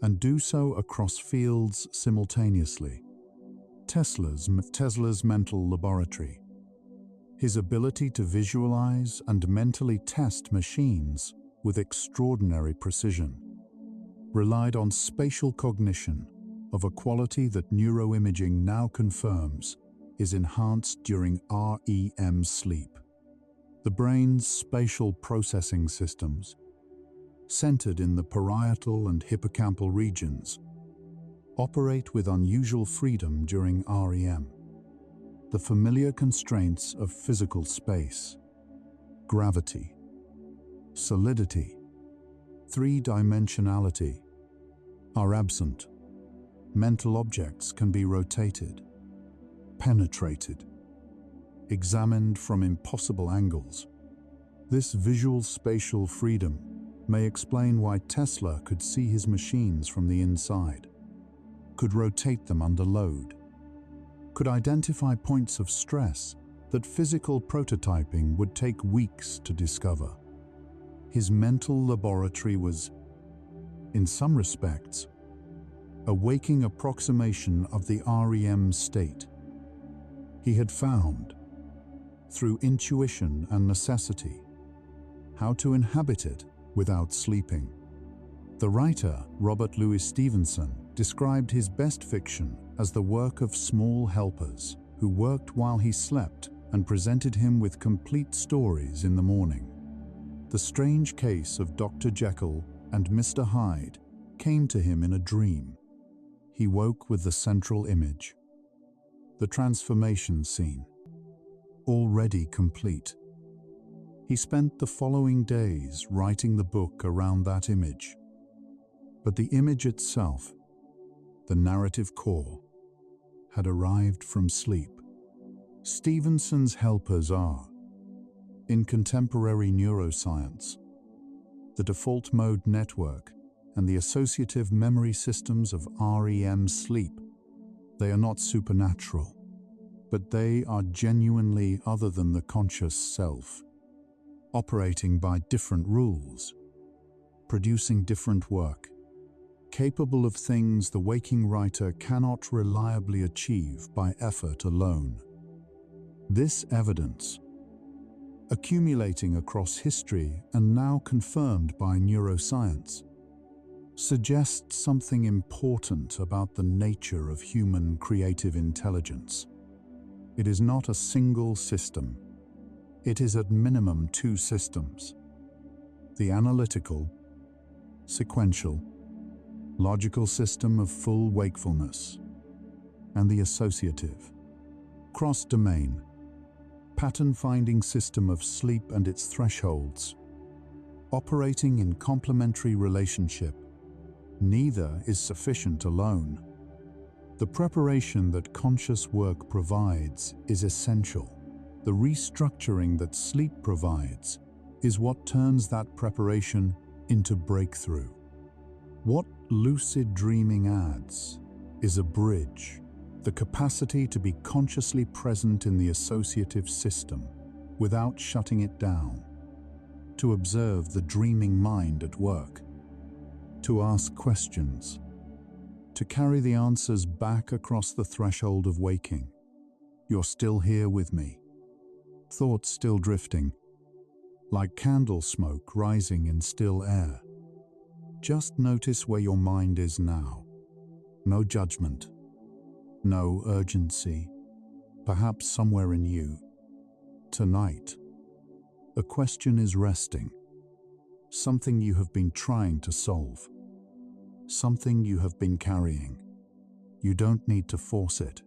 and do so across fields simultaneously. Tesla's mental laboratory, his ability to visualize and mentally test machines with extraordinary precision, relied on spatial cognition of a quality that neuroimaging now confirms is enhanced during REM sleep. The brain's spatial processing systems, centered in the parietal and hippocampal regions, operate with unusual freedom during REM. The familiar constraints of physical space, gravity, solidity, three-dimensionality are absent. Mental objects can be rotated, penetrated, examined from impossible angles. This visual spatial freedom may explain why Tesla could see his machines from the inside, could rotate them under load, could identify points of stress that physical prototyping would take weeks to discover. His mental laboratory was, in some respects, a waking approximation of the REM state. He had found, through intuition and necessity, how to inhabit it without sleeping. The writer, Robert Louis Stevenson, described his best fiction as the work of small helpers who worked while he slept and presented him with complete stories in the morning. The strange case of Dr. Jekyll and Mr. Hyde came to him in a dream. He woke with the central image, the transformation scene, already complete. He spent the following days writing the book around that image. But the image itself, the narrative core, had arrived from sleep. Stevenson's helpers are, in contemporary neuroscience, the default mode network and the associative memory systems of REM sleep. They are not supernatural, but they are genuinely other than the conscious self, operating by different rules, producing different work, capable of things the waking writer cannot reliably achieve by effort alone. This evidence, accumulating across history and now confirmed by neuroscience, suggests something important about the nature of human creative intelligence. It is not a single system. It is at minimum two systems: the analytical, sequential, logical system of full wakefulness, and the associative, cross-domain, pattern-finding system of sleep and its thresholds. Operating in complementary relationship, neither is sufficient alone. The preparation that conscious work provides is essential. The restructuring that sleep provides is what turns that preparation into breakthrough. What lucid dreaming adds is a bridge, the capacity to be consciously present in the associative system without shutting it down, to observe the dreaming mind at work, to ask questions, to carry the answers back across the threshold of waking. You're still here with me. Thoughts still drifting, like candle smoke rising in still air. Just notice where your mind is now. No judgment, no urgency, perhaps somewhere in you. Tonight, a question is resting, something you have been trying to solve, something you have been carrying. You don't need to force it.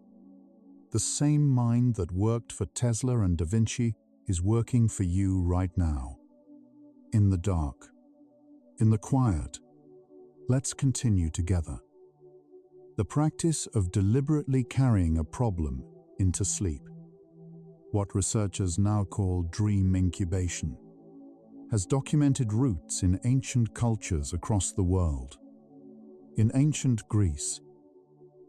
The same mind that worked for Tesla and Da Vinci is working for you right now. In the dark, in the quiet, let's continue together. The practice of deliberately carrying a problem into sleep, what researchers now call dream incubation, has documented roots in ancient cultures across the world. In ancient Greece,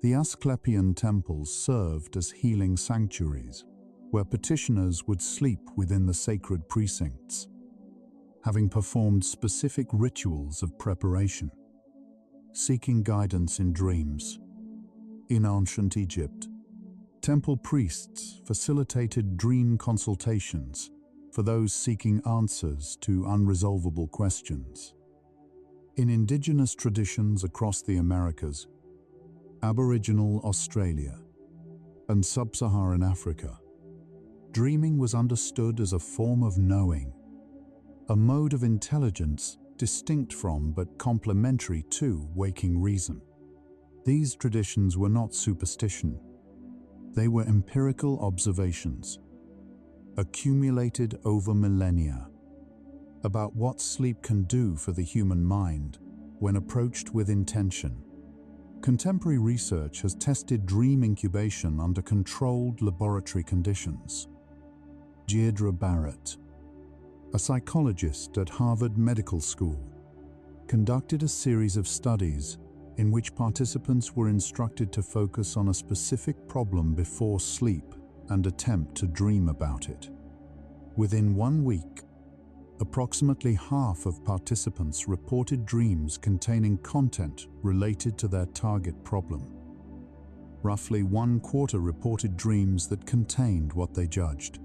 the Asclepian temples served as healing sanctuaries, where petitioners would sleep within the sacred precincts, having performed specific rituals of preparation, seeking guidance in dreams. In ancient Egypt, temple priests facilitated dream consultations for those seeking answers to unresolvable questions. In indigenous traditions across the Americas, Aboriginal Australia, and Sub-Saharan Africa, dreaming was understood as a form of knowing, a mode of intelligence distinct from but complementary to waking reason. These traditions were not superstition. They were empirical observations, accumulated over millennia, about what sleep can do for the human mind when approached with intention. Contemporary research has tested dream incubation under controlled laboratory conditions. Deirdre Barrett, a psychologist at Harvard Medical School, conducted a series of studies in which participants were instructed to focus on a specific problem before sleep and attempt to dream about it. Within 1 week, approximately half of participants reported dreams containing content related to their target problem. Roughly 1/4 reported dreams that contained what they judged.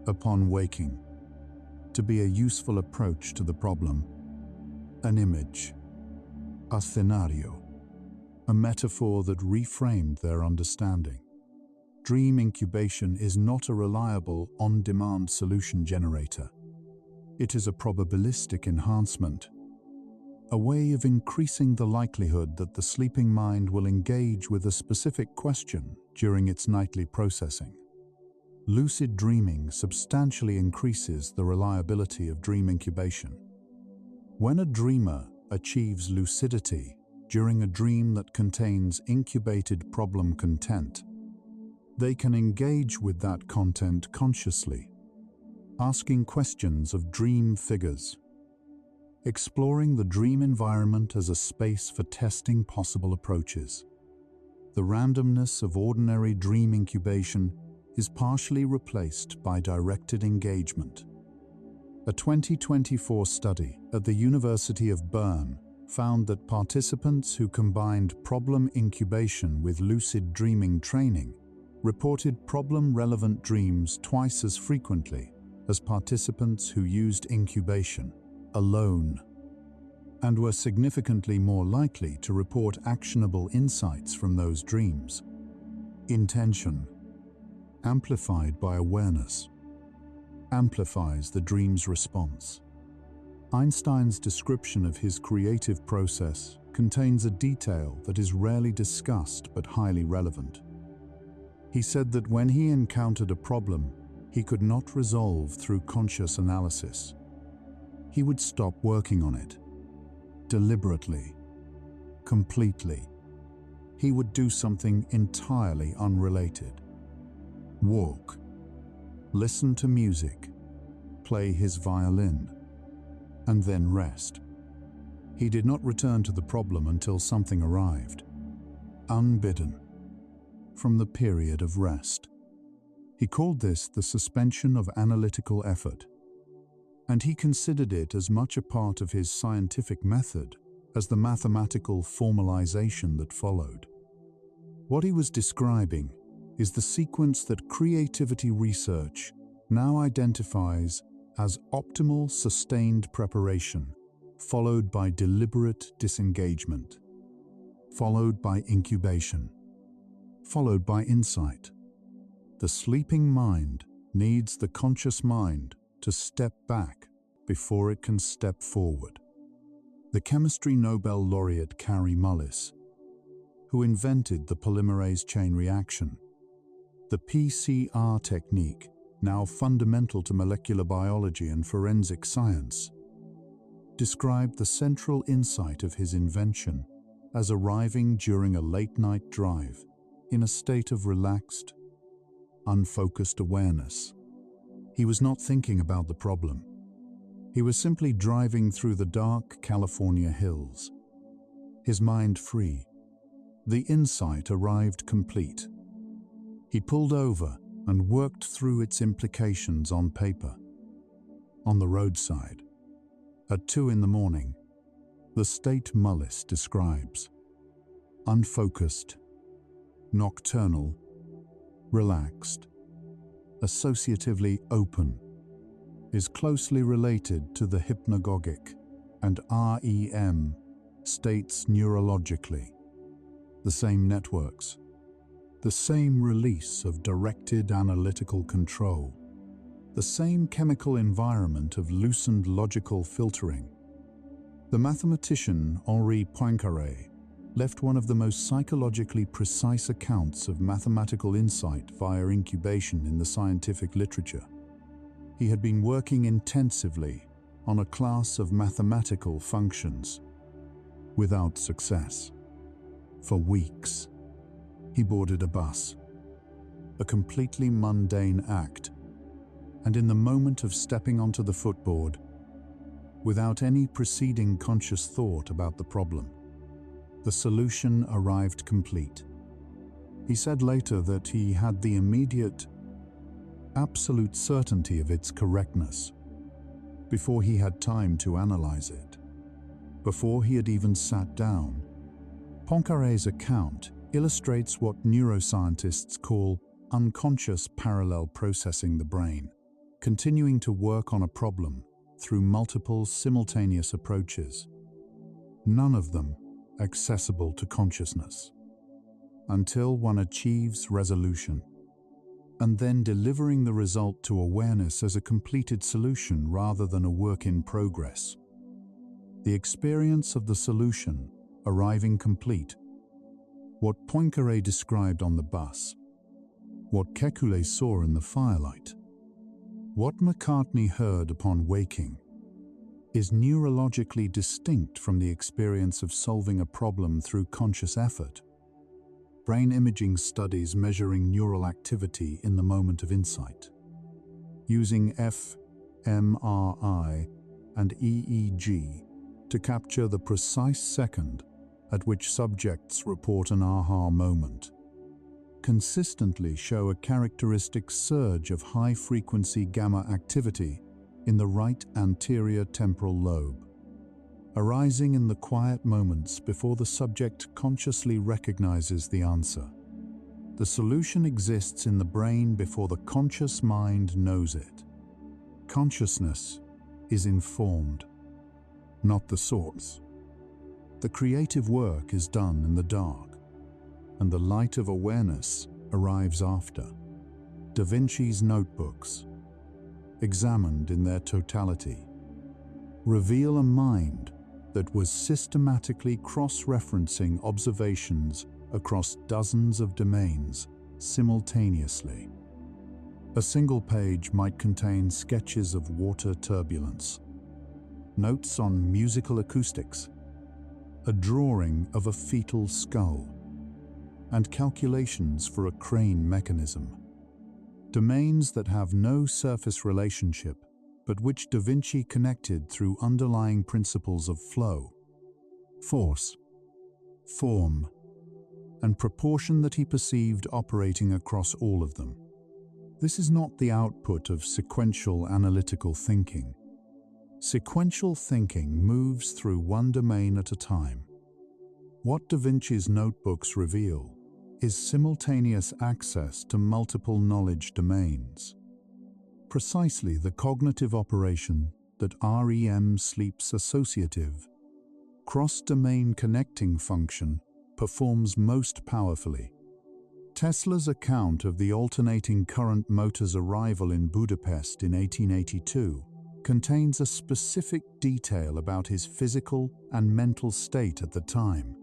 upon waking, to be a useful approach to the problem, an image, a scenario, a metaphor that reframed their understanding. Dream incubation is not a reliable, on-demand solution generator. It is a probabilistic enhancement, a way of increasing the likelihood that the sleeping mind will engage with a specific question during its nightly processing. Lucid dreaming substantially increases the reliability of dream incubation. When a dreamer achieves lucidity during a dream that contains incubated problem content, they can engage with that content consciously, asking questions of dream figures, exploring the dream environment as a space for testing possible approaches. The randomness of ordinary dream incubation is partially replaced by directed engagement. A 2024 study at the University of Bern found that participants who combined problem incubation with lucid dreaming training reported problem-relevant dreams twice as frequently as participants who used incubation alone, and were significantly more likely to report actionable insights from those dreams. Intention, amplified by awareness, amplifies the dream's response. Einstein's description of his creative process contains a detail that is rarely discussed but highly relevant. He said that when he encountered a problem he could not resolve through conscious analysis, he would stop working on it. Deliberately, completely. He would do something entirely unrelated. Walk, listen to music, play his violin, and then rest. He did not return to the problem until something arrived, unbidden, from the period of rest. He called this the suspension of analytical effort, and he considered it as much a part of his scientific method as the mathematical formalization that followed. What he was describing is the sequence that creativity research now identifies as optimal sustained preparation, followed by deliberate disengagement, followed by incubation, followed by insight. The sleeping mind needs the conscious mind to step back before it can step forward. The chemistry Nobel laureate Kary Mullis, who invented the polymerase chain reaction, the PCR technique now fundamental to molecular biology and forensic science, described the central insight of his invention as arriving during a late-night drive in a state of relaxed, unfocused awareness. He was not thinking about the problem. He was simply driving through the dark California hills, his mind free. The insight arrived complete. He pulled over and worked through its implications on paper. On the roadside, at 2 a.m, the state Mullis describes: unfocused, nocturnal, relaxed, associatively open, is closely related to the hypnagogic and REM states neurologically. The same networks, the same release of directed analytical control, the same chemical environment of loosened logical filtering. The mathematician Henri Poincaré left one of the most psychologically precise accounts of mathematical insight via incubation in the scientific literature. He had been working intensively on a class of mathematical functions, without success. For weeks, he boarded a bus, a completely mundane act, and in the moment of stepping onto the footboard, without any preceding conscious thought about the problem, the solution arrived complete. He said later that he had the immediate, absolute certainty of its correctness before he had time to analyze it, before he had even sat down. Poincaré's account illustrates what neuroscientists call unconscious parallel processing the brain. continuing to work on a problem through multiple simultaneous approaches, none of them accessible to consciousness, until one achieves resolution, and then delivering the result to awareness as a completed solution rather than a work in progress. The experience of the solution arriving complete, what Poincaré described on the bus, what Kekulé saw in the firelight, what McCartney heard upon waking, is neurologically distinct from the experience of solving a problem through conscious effort. Brain imaging studies measuring neural activity in the moment of insight, using fMRI and EEG to capture the precise second at which subjects report an aha moment, consistently show a characteristic surge of high-frequency gamma activity in the right anterior temporal lobe, arising in the quiet moments before the subject consciously recognizes the answer. The solution exists in the brain before the conscious mind knows it. Consciousness is informed, not the source. The creative work is done in the dark, and the light of awareness arrives after. Da Vinci's notebooks, examined in their totality, reveal a mind that was systematically cross-referencing observations across dozens of domains simultaneously. A single page might contain sketches of water turbulence, notes on musical acoustics, a drawing of a fetal skull, and calculations for a crane mechanism. Domains that have no surface relationship, but which Da Vinci connected through underlying principles of flow, force, form, and proportion that he perceived operating across all of them. This is not the output of sequential analytical thinking. Sequential thinking moves through one domain at a time. What Da Vinci's notebooks reveal is simultaneous access to multiple knowledge domains. Precisely the cognitive operation that REM Sleep's associative, cross-domain connecting function performs most powerfully. Tesla's account of the alternating current motor's arrival in Budapest in 1882 contains a specific detail about his physical and mental state at the time.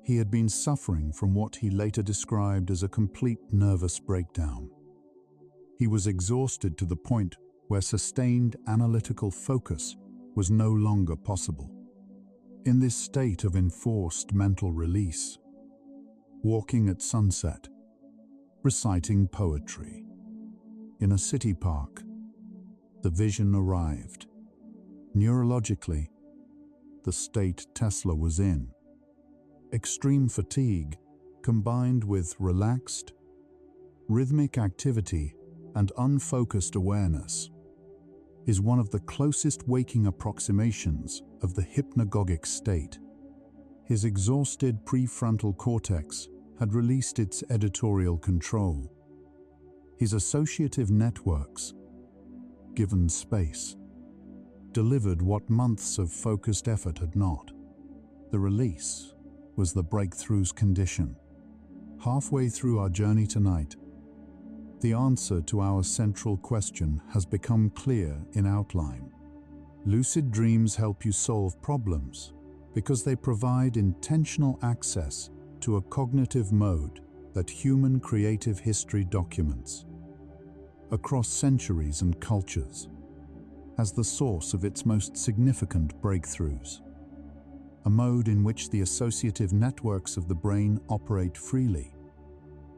He had been suffering from what he later described as a complete nervous breakdown. He was exhausted to the point where sustained analytical focus was no longer possible. In this state of enforced mental release, walking at sunset, reciting poetry, in a city park, the vision arrived. Neurologically, the state Tesla was in, extreme fatigue combined with relaxed, rhythmic activity and unfocused awareness, is one of the closest waking approximations of the hypnagogic state. His exhausted prefrontal cortex had released its editorial control. His associative networks, given space, delivered what months of focused effort had not. The release was the breakthrough's condition. Halfway through our journey tonight, the answer to our central question has become clear in outline. Lucid dreams help you solve problems because they provide intentional access to a cognitive mode that human creative history documents across centuries and cultures as the source of its most significant breakthroughs. A mode in which the associative networks of the brain operate freely.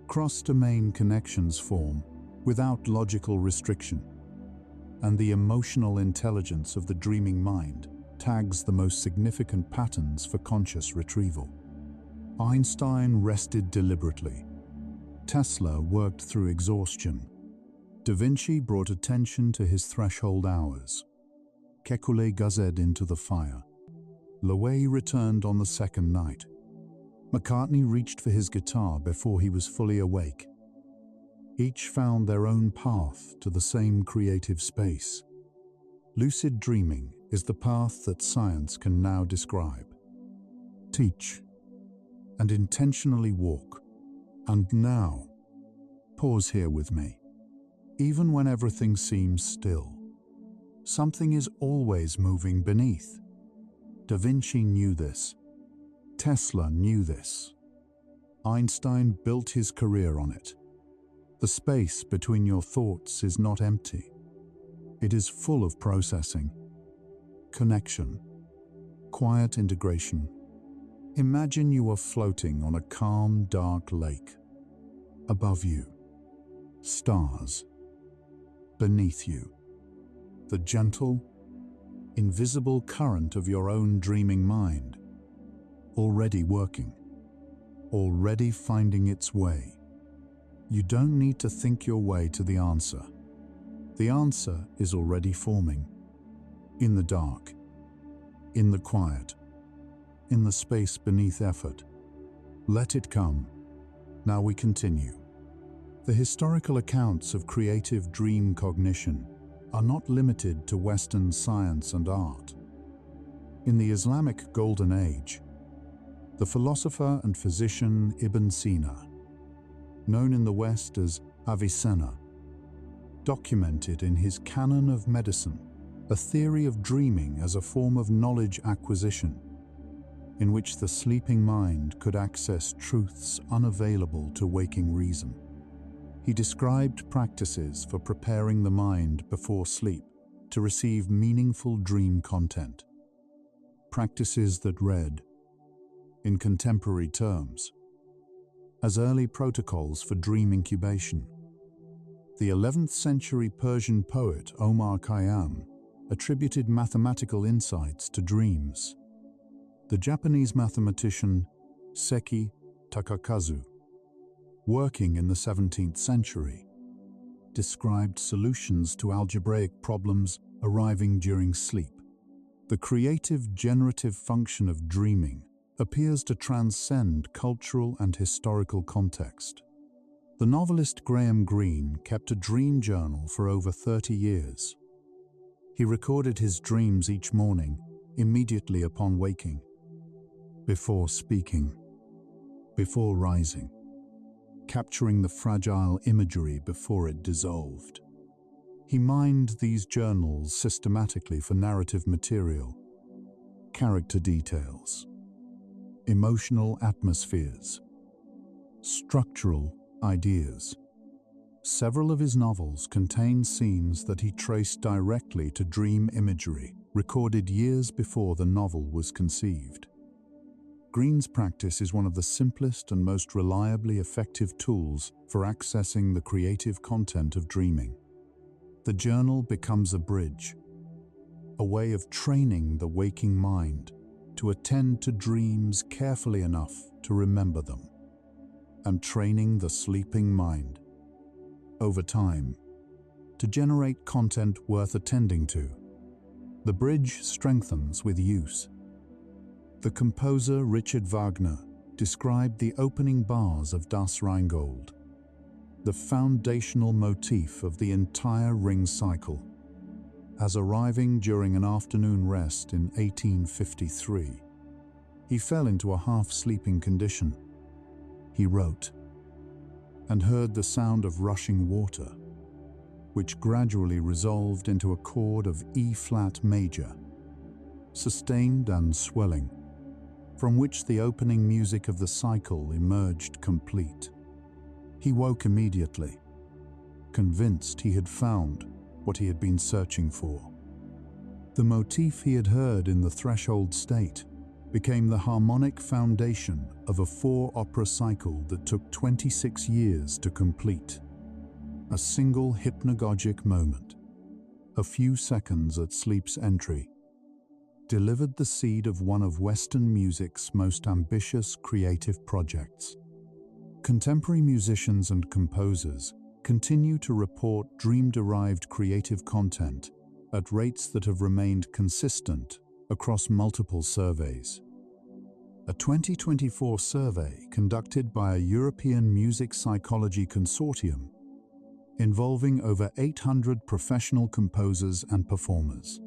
Cross-domain connections form without logical restriction, and the emotional intelligence of the dreaming mind tags the most significant patterns for conscious retrieval. Einstein rested deliberately. Tesla worked through exhaustion. Da Vinci brought attention to his threshold hours. Kekulé gazed into the fire. Loewe returned on the second night. McCartney reached for his guitar before he was fully awake. Each found their own path to the same creative space. Lucid dreaming is the path that science can now describe. Teach and intentionally walk. And now, pause here with me. Even when everything seems still, something is always moving beneath. Da Vinci knew this. Tesla knew this. Einstein built his career on it. The space between your thoughts is not empty. It is full of processing, connection, quiet integration. Imagine you are floating on a calm, dark lake. Above you, stars. Beneath you, the gentle, invisible current of your own dreaming mind, already working, already finding its way. You don't need to think your way to the answer. The answer is already forming. In the dark, in the quiet, in the space beneath effort. Let it come. Now we continue. The historical accounts of creative dream cognition are not limited to Western science and art. In the Islamic Golden Age, the philosopher and physician Ibn Sina, known in the West as Avicenna, documented in his Canon of Medicine a theory of dreaming as a form of knowledge acquisition, in which the sleeping mind could access truths unavailable to waking reason. He described practices for preparing the mind before sleep to receive meaningful dream content. Practices that read, in contemporary terms, as early protocols for dream incubation. The 11th century Persian poet Omar Khayyam attributed mathematical insights to dreams. The Japanese mathematician Seki Takakazu, working in the 17th century, described solutions to algebraic problems arriving during sleep. The creative generative function of dreaming appears to transcend cultural and historical context. The novelist Graham Greene kept a dream journal for over 30 years. He recorded his dreams each morning, immediately upon waking, before speaking, before rising, capturing the fragile imagery before it dissolved. He mined these journals systematically for narrative material, character details, emotional atmospheres, structural ideas. Several of his novels contain scenes that he traced directly to dream imagery, recorded years before the novel was conceived. Greene's practice is one of the simplest and most reliably effective tools for accessing the creative content of dreaming. The journal becomes a bridge, a way of training the waking mind to attend to dreams carefully enough to remember them, and training the sleeping mind, over time, to generate content worth attending to. The bridge strengthens with use. The composer Richard Wagner described the opening bars of Das Rheingold, the foundational motif of the entire Ring cycle, as arriving during an afternoon rest in 1853. He fell into a half-sleeping condition. He wrote, and heard the sound of rushing water, which gradually resolved into a chord of E-flat major, sustained and swelling, from which the opening music of the cycle emerged complete. He woke immediately, convinced he had found what he had been searching for. The motif he had heard in the threshold state became the harmonic foundation of a 4-opera cycle that took 26 years to complete. A single hypnagogic moment, a few seconds at sleep's entry, delivered the seed of one of Western music's most ambitious creative projects. Contemporary musicians and composers continue to report dream-derived creative content at rates that have remained consistent across multiple surveys. A 2024 survey conducted by a European Music Psychology Consortium involving over 800 professional composers and performers,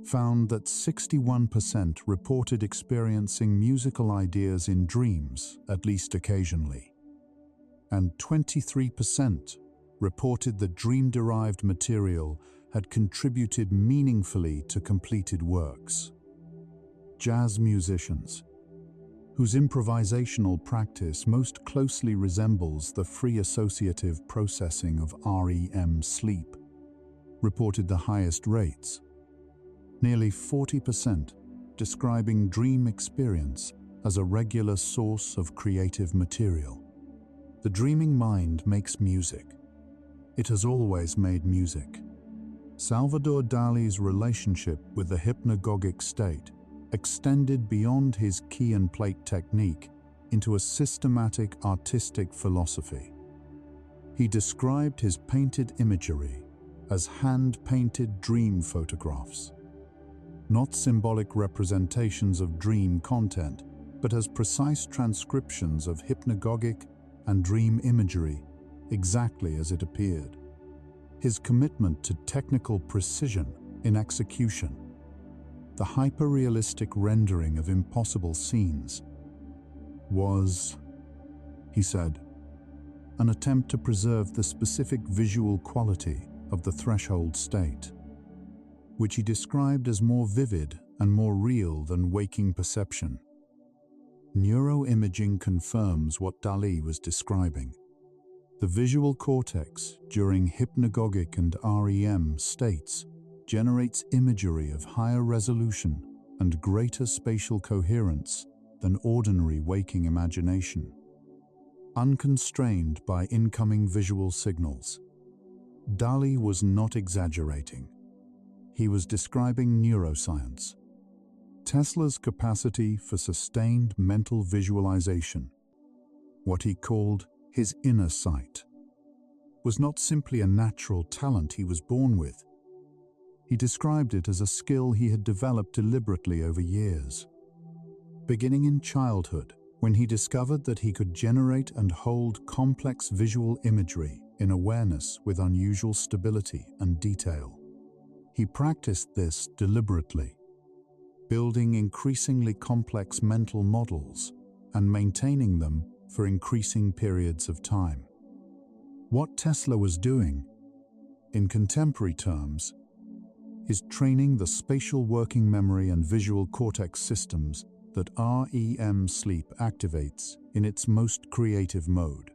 found that 61% reported experiencing musical ideas in dreams at least occasionally, and 23% reported that dream-derived material had contributed meaningfully to completed works. Jazz musicians, whose improvisational practice most closely resembles the free associative processing of REM sleep, reported the highest rates, nearly 40% describing dream experience as a regular source of creative material. The dreaming mind makes music. It has always made music. Salvador Dali's relationship with the hypnagogic state extended beyond his key and plate technique into a systematic artistic philosophy. He described his painted imagery as hand-painted dream photographs, not symbolic representations of dream content, but as precise transcriptions of hypnagogic and dream imagery exactly as it appeared. His commitment to technical precision in execution, the hyper-realistic rendering of impossible scenes, was, he said, an attempt to preserve the specific visual quality of the threshold state, which he described as more vivid and more real than waking perception. Neuroimaging confirms what Dali was describing. The visual cortex during hypnagogic and REM states generates imagery of higher resolution and greater spatial coherence than ordinary waking imagination, unconstrained by incoming visual signals. Dali was not exaggerating. He was describing neuroscience, Tesla's capacity for sustained mental visualization. What he called his inner sight was not simply a natural talent he was born with. He described it as a skill he had developed deliberately over years, beginning in childhood, when he discovered that he could generate and hold complex visual imagery in awareness with unusual stability and detail. He practiced this deliberately, building increasingly complex mental models and maintaining them for increasing periods of time. What Tesla was doing, in contemporary terms, is training the spatial working memory and visual cortex systems that REM sleep activates in its most creative mode.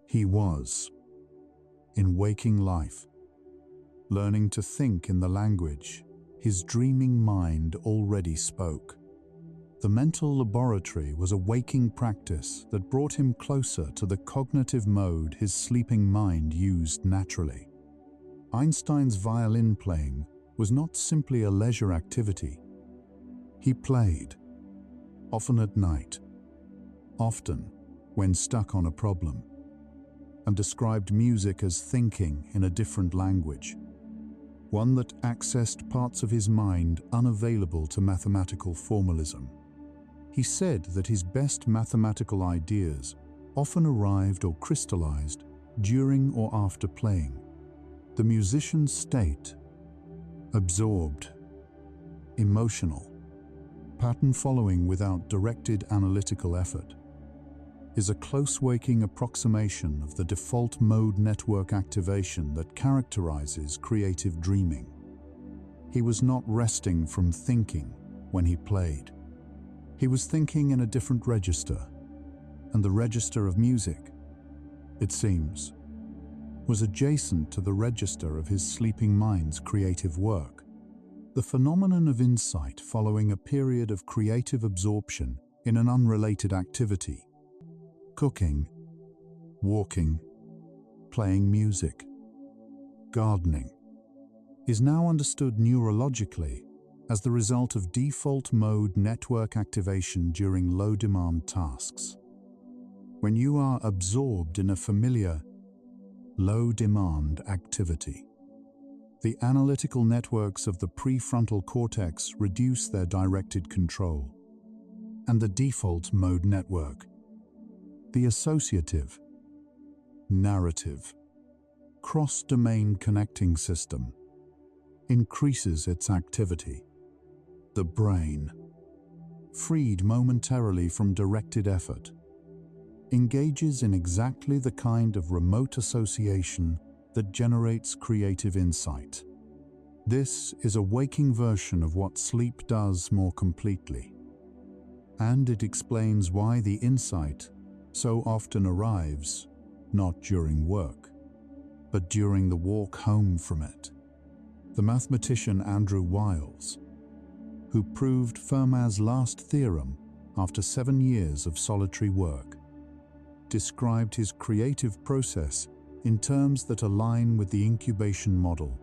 He was, in waking life, learning to think in the language his dreaming mind already spoke. The mental laboratory was a waking practice that brought him closer to the cognitive mode his sleeping mind used naturally. Einstein's violin playing was not simply a leisure activity. He played, often at night, often when stuck on a problem, and described music as thinking in a different language, one that accessed parts of his mind unavailable to mathematical formalism. He said that his best mathematical ideas often arrived or crystallized during or after playing. The musician's state, absorbed, emotional, pattern following without directed analytical effort, is a close waking approximation of the default mode network activation that characterizes creative dreaming. He was not resting from thinking when he played. He was thinking in a different register, and the register of music, it seems, was adjacent to the register of his sleeping mind's creative work. The phenomenon of insight following a period of creative absorption in an unrelated activity, cooking, walking, playing music, gardening, is now understood neurologically as the result of default mode network activation during low-demand tasks. When you are absorbed in a familiar, low-demand activity, the analytical networks of the prefrontal cortex reduce their directed control, and the default mode network, the associative, narrative, cross-domain connecting system increases its activity. The brain, freed momentarily from directed effort, engages in exactly the kind of remote association that generates creative insight. This is a waking version of what sleep does more completely. And it explains why the insight so often arrives not during work, but during the walk home from it. The mathematician Andrew Wiles, who proved Fermat's last theorem after 7 years of solitary work, described his creative process in terms that align with the incubation model.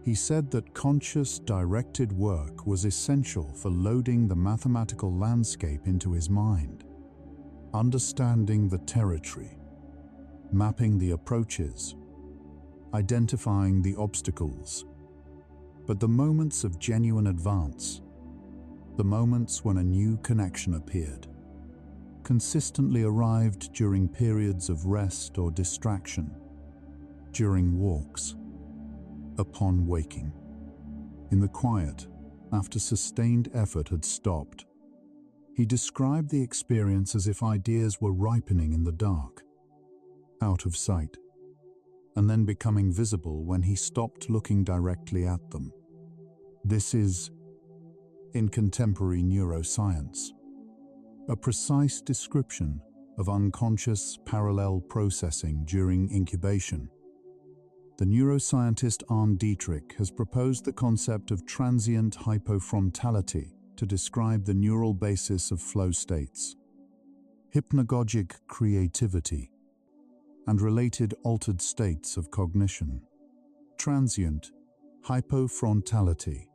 He said that conscious, directed work was essential for loading the mathematical landscape into his mind, understanding the territory, mapping the approaches, identifying the obstacles. But the moments of genuine advance, the moments when a new connection appeared, consistently arrived during periods of rest or distraction, during walks, upon waking. In the quiet, after sustained effort had stopped, he described the experience as if ideas were ripening in the dark, out of sight, and then becoming visible when he stopped looking directly at them. This is, in contemporary neuroscience, a precise description of unconscious parallel processing during incubation. The neuroscientist Arne Dietrich has proposed the concept of transient hypofrontality to describe the neural basis of flow states, hypnagogic creativity, and related altered states of cognition. Transient hypofrontality,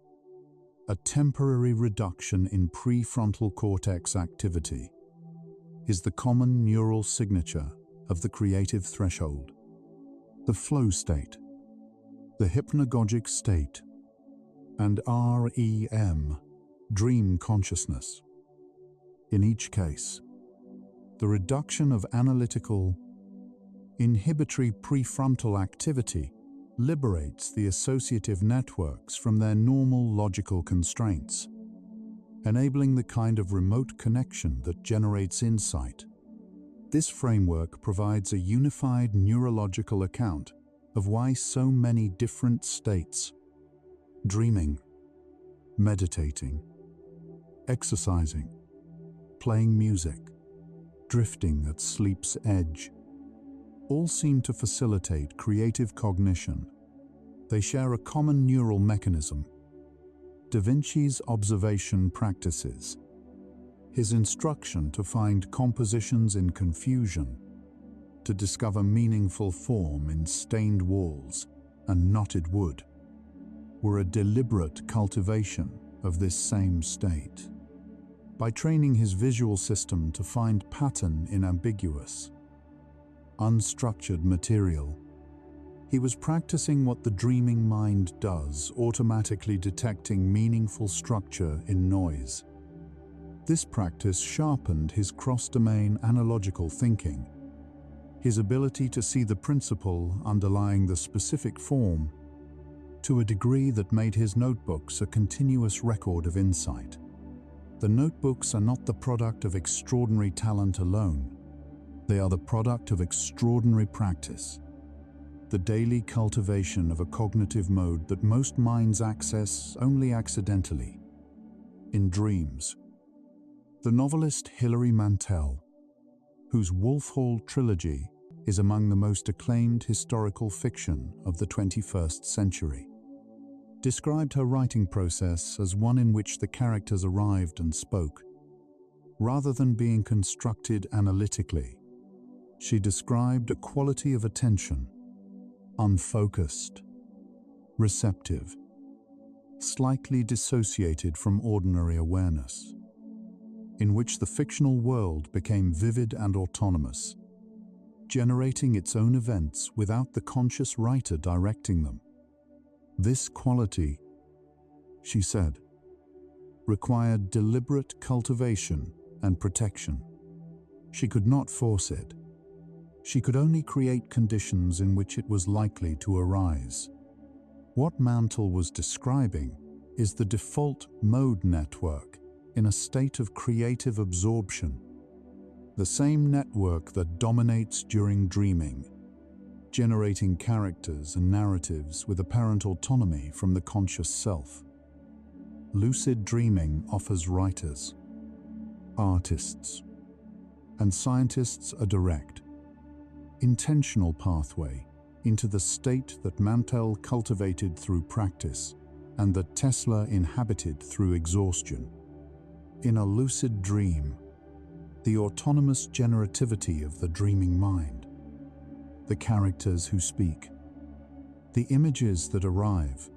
a temporary reduction in prefrontal cortex activity, is the common neural signature of the creative threshold. The flow state, the hypnagogic state, and REM, dream consciousness. In each case, the reduction of analytical, inhibitory prefrontal activity liberates the associative networks from their normal logical constraints, enabling the kind of remote connection that generates insight. This framework provides a unified neurological account of why so many different states, dreaming, meditating, exercising, playing music, drifting at sleep's edge, all seem to facilitate creative cognition. They share a common neural mechanism: Da Vinci's observation practices, his instruction to find compositions in confusion, to discover meaningful form in stained walls and knotted wood, were a deliberate cultivation of this same state. By training his visual system to find pattern in ambiguous, unstructured material, he was practicing what the dreaming mind does, automatically detecting meaningful structure in noise. This practice sharpened his cross-domain analogical thinking, his ability to see the principle underlying the specific form, to a degree that made his notebooks a continuous record of insight. The notebooks are not the product of extraordinary talent alone. They are the product of extraordinary practice, the daily cultivation of a cognitive mode that most minds access only accidentally, in dreams. The novelist Hilary Mantel, whose Wolf Hall trilogy is among the most acclaimed historical fiction of the 21st century, described her writing process as one in which the characters arrived and spoke, rather than being constructed analytically. She described a quality of attention, unfocused, receptive, slightly dissociated from ordinary awareness, in which the fictional world became vivid and autonomous, generating its own events without the conscious writer directing them. This quality, she said, required deliberate cultivation and protection. She could not force it. She could only create conditions in which it was likely to arise. What Mantel was describing is the default mode network in a state of creative absorption, the same network that dominates during dreaming, generating characters and narratives with apparent autonomy from the conscious self. Lucid dreaming offers writers, artists, and scientists a direct, intentional pathway into the state that Mantel cultivated through practice and that Tesla inhabited through exhaustion. In a lucid dream, the autonomous generativity of the dreaming mind, the characters who speak, the images that arrive,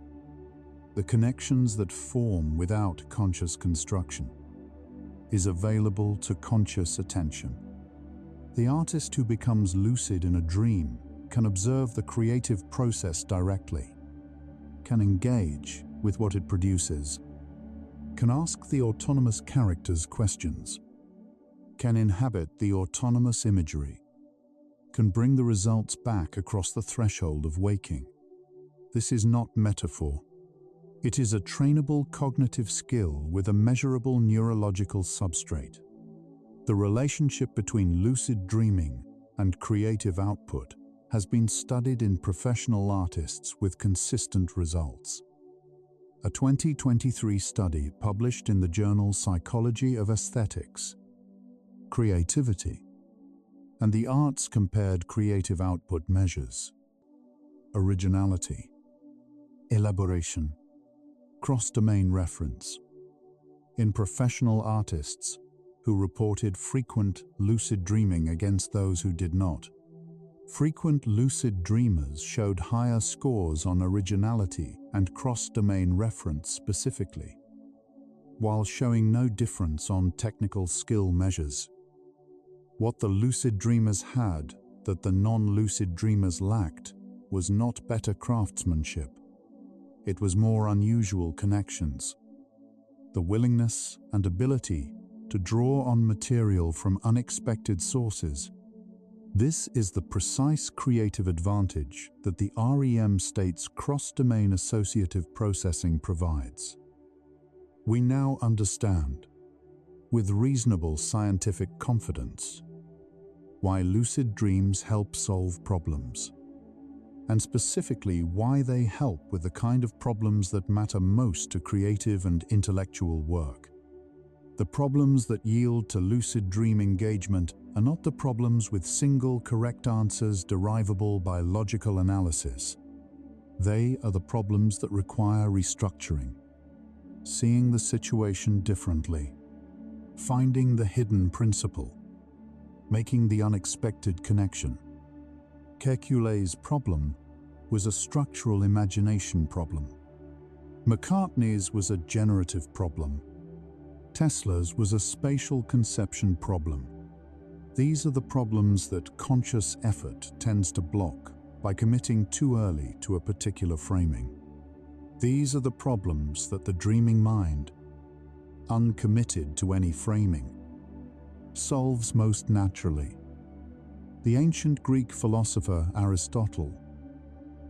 the connections that form without conscious construction, is available to conscious attention. The artist who becomes lucid in a dream can observe the creative process directly, can engage with what it produces, can ask the autonomous characters questions, can inhabit the autonomous imagery, can bring the results back across the threshold of waking. This is not metaphor. It is a trainable cognitive skill with a measurable neurological substrate. The relationship between lucid dreaming and creative output has been studied in professional artists with consistent results. A 2023 study published in the journal Psychology of Aesthetics, Creativity, and the Arts compared creative output measures, originality, elaboration, cross-domain reference, in professional artists who reported frequent lucid dreaming against those who did not. Frequent lucid dreamers showed higher scores on originality and cross-domain reference specifically, while showing no difference on technical skill measures. What the lucid dreamers had that the non-lucid dreamers lacked was not better craftsmanship. It was more unusual connections, the willingness and ability to draw on material from unexpected sources. This is the precise creative advantage that the REM state's cross-domain associative processing provides. We now understand, with reasonable scientific confidence, why lucid dreams help solve problems, and specifically why they help with the kind of problems that matter most to creative and intellectual work. The problems that yield to lucid dream engagement are not the problems with single correct answers derivable by logical analysis. They are the problems that require restructuring, seeing the situation differently, finding the hidden principle, making the unexpected connection. Kekulé's problem was a structural imagination problem. McCartney's was a generative problem. Tesla's was a spatial conception problem. These are the problems that conscious effort tends to block by committing too early to a particular framing. These are the problems that the dreaming mind, uncommitted to any framing, solves most naturally. The ancient Greek philosopher Aristotle,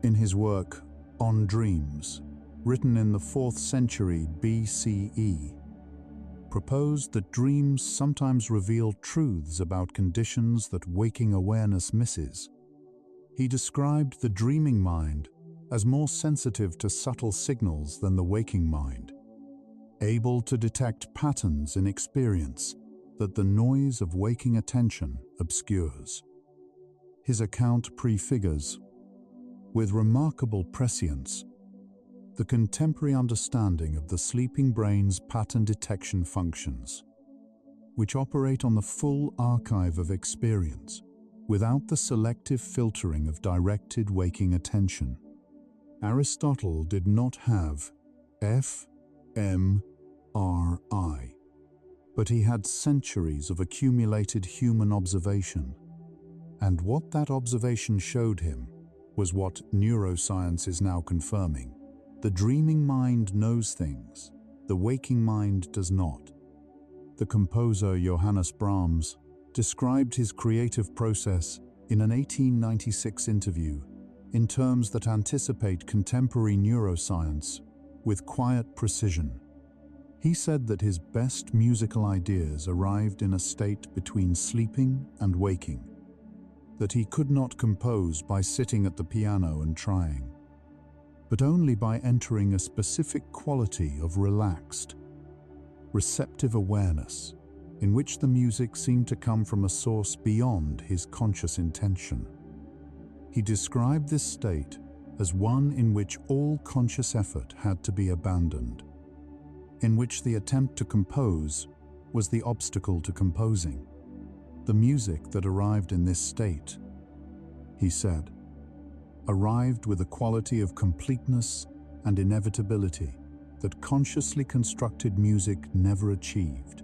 in his work On Dreams, written in the 4th century BCE, proposed that dreams sometimes reveal truths about conditions that waking awareness misses. He described the dreaming mind as more sensitive to subtle signals than the waking mind, able to detect patterns in experience that the noise of waking attention obscures. His account prefigures, with remarkable prescience, the contemporary understanding of the sleeping brain's pattern detection functions, which operate on the full archive of experience without the selective filtering of directed waking attention. Aristotle did not have fMRI, but he had centuries of accumulated human observation, and what that observation showed him was what neuroscience is now confirming. The dreaming mind knows things, the waking mind does not. The composer Johannes Brahms described his creative process in an 1896 interview in terms that anticipate contemporary neuroscience with quiet precision. He said that his best musical ideas arrived in a state between sleeping and waking, that he could not compose by sitting at the piano and trying, but only by entering a specific quality of relaxed, receptive awareness in which the music seemed to come from a source beyond his conscious intention. He described this state as one in which all conscious effort had to be abandoned, in which the attempt to compose was the obstacle to composing. The music that arrived in this state, he said, arrived with a quality of completeness and inevitability that consciously constructed music never achieved.